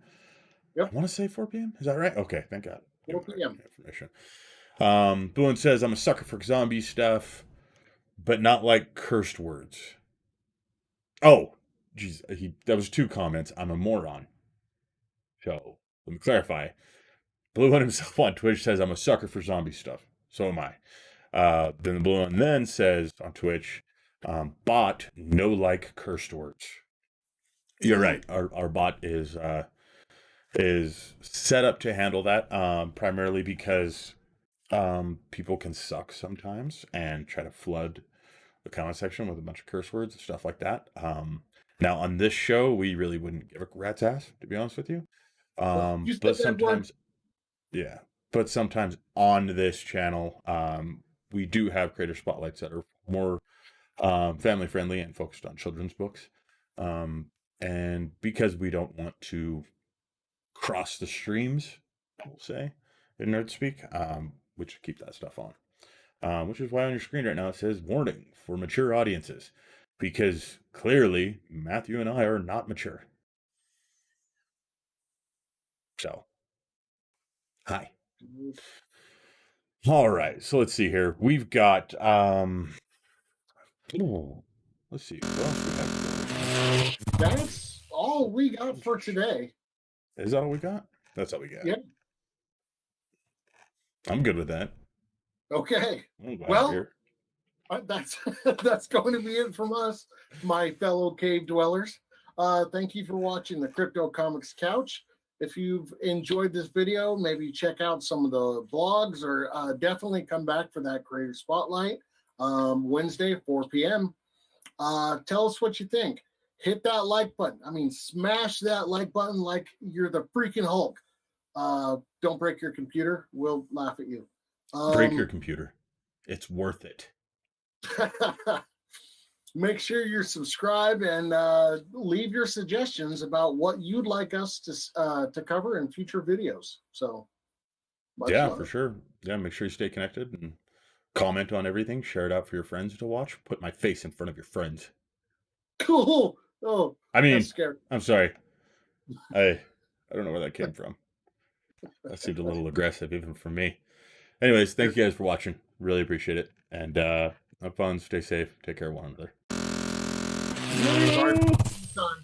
I Yep. want to say 4 p.m. Is that right? Okay, thank God. 4 Giving p.m. information. Boone says, I'm a sucker for zombie stuff, but not like cursed words. Oh, geez, that was 2 comments. I'm a moron. So, let me clarify. Blue One himself on Twitch says, I'm a sucker for zombie stuff. So am I. Then the Blue One then says on Twitch, bot, no like cursed words. You're right. Our bot is set up to handle that, primarily because people can suck sometimes and try to flood the comment section with a bunch of curse words and stuff like that. Now on this show, we really wouldn't give a rat's ass, to be honest with you. You said But that word. sometimes, yeah, but sometimes on this channel, we do have creator spotlights that are more family friendly and focused on children's books. And because we don't want to cross the streams, we'll say in nerd speak, we should keep that stuff on. which is why on your screen right now it says warning for mature audiences, because clearly Matthew and I are not mature. So, hi. All right, so let's see here. We've got let's see what else we have. That's all we got for today. Is that all we got? That's all we got. Yep. I'm good with that. Okay. I'm glad Well, you're that's that's going to be it from us, my fellow cave dwellers. Thank you for watching the CryptoComics Couch. If you've enjoyed this video, maybe check out some of the vlogs, or definitely come back for that Creator Spotlight Wednesday, 4 p.m. Tell us what you think. Hit that like button. I mean, smash that like button like you're the freaking Hulk. Don't break your computer. We'll laugh at you. break your computer. It's worth it. Make sure you're subscribed and leave your suggestions about what you'd like us to cover in future videos. So, much Yeah, love. for sure. Yeah, make sure you stay connected and comment on everything. Share it out for your friends to watch. Put my face in front of your friends. Cool. Oh, I mean, that's scary. I'm sorry. I don't know where that came from. That seemed a little aggressive even for me. Anyways, thank you guys for watching. Really appreciate it. And have fun, stay safe, take care of one another. Sorry. Done.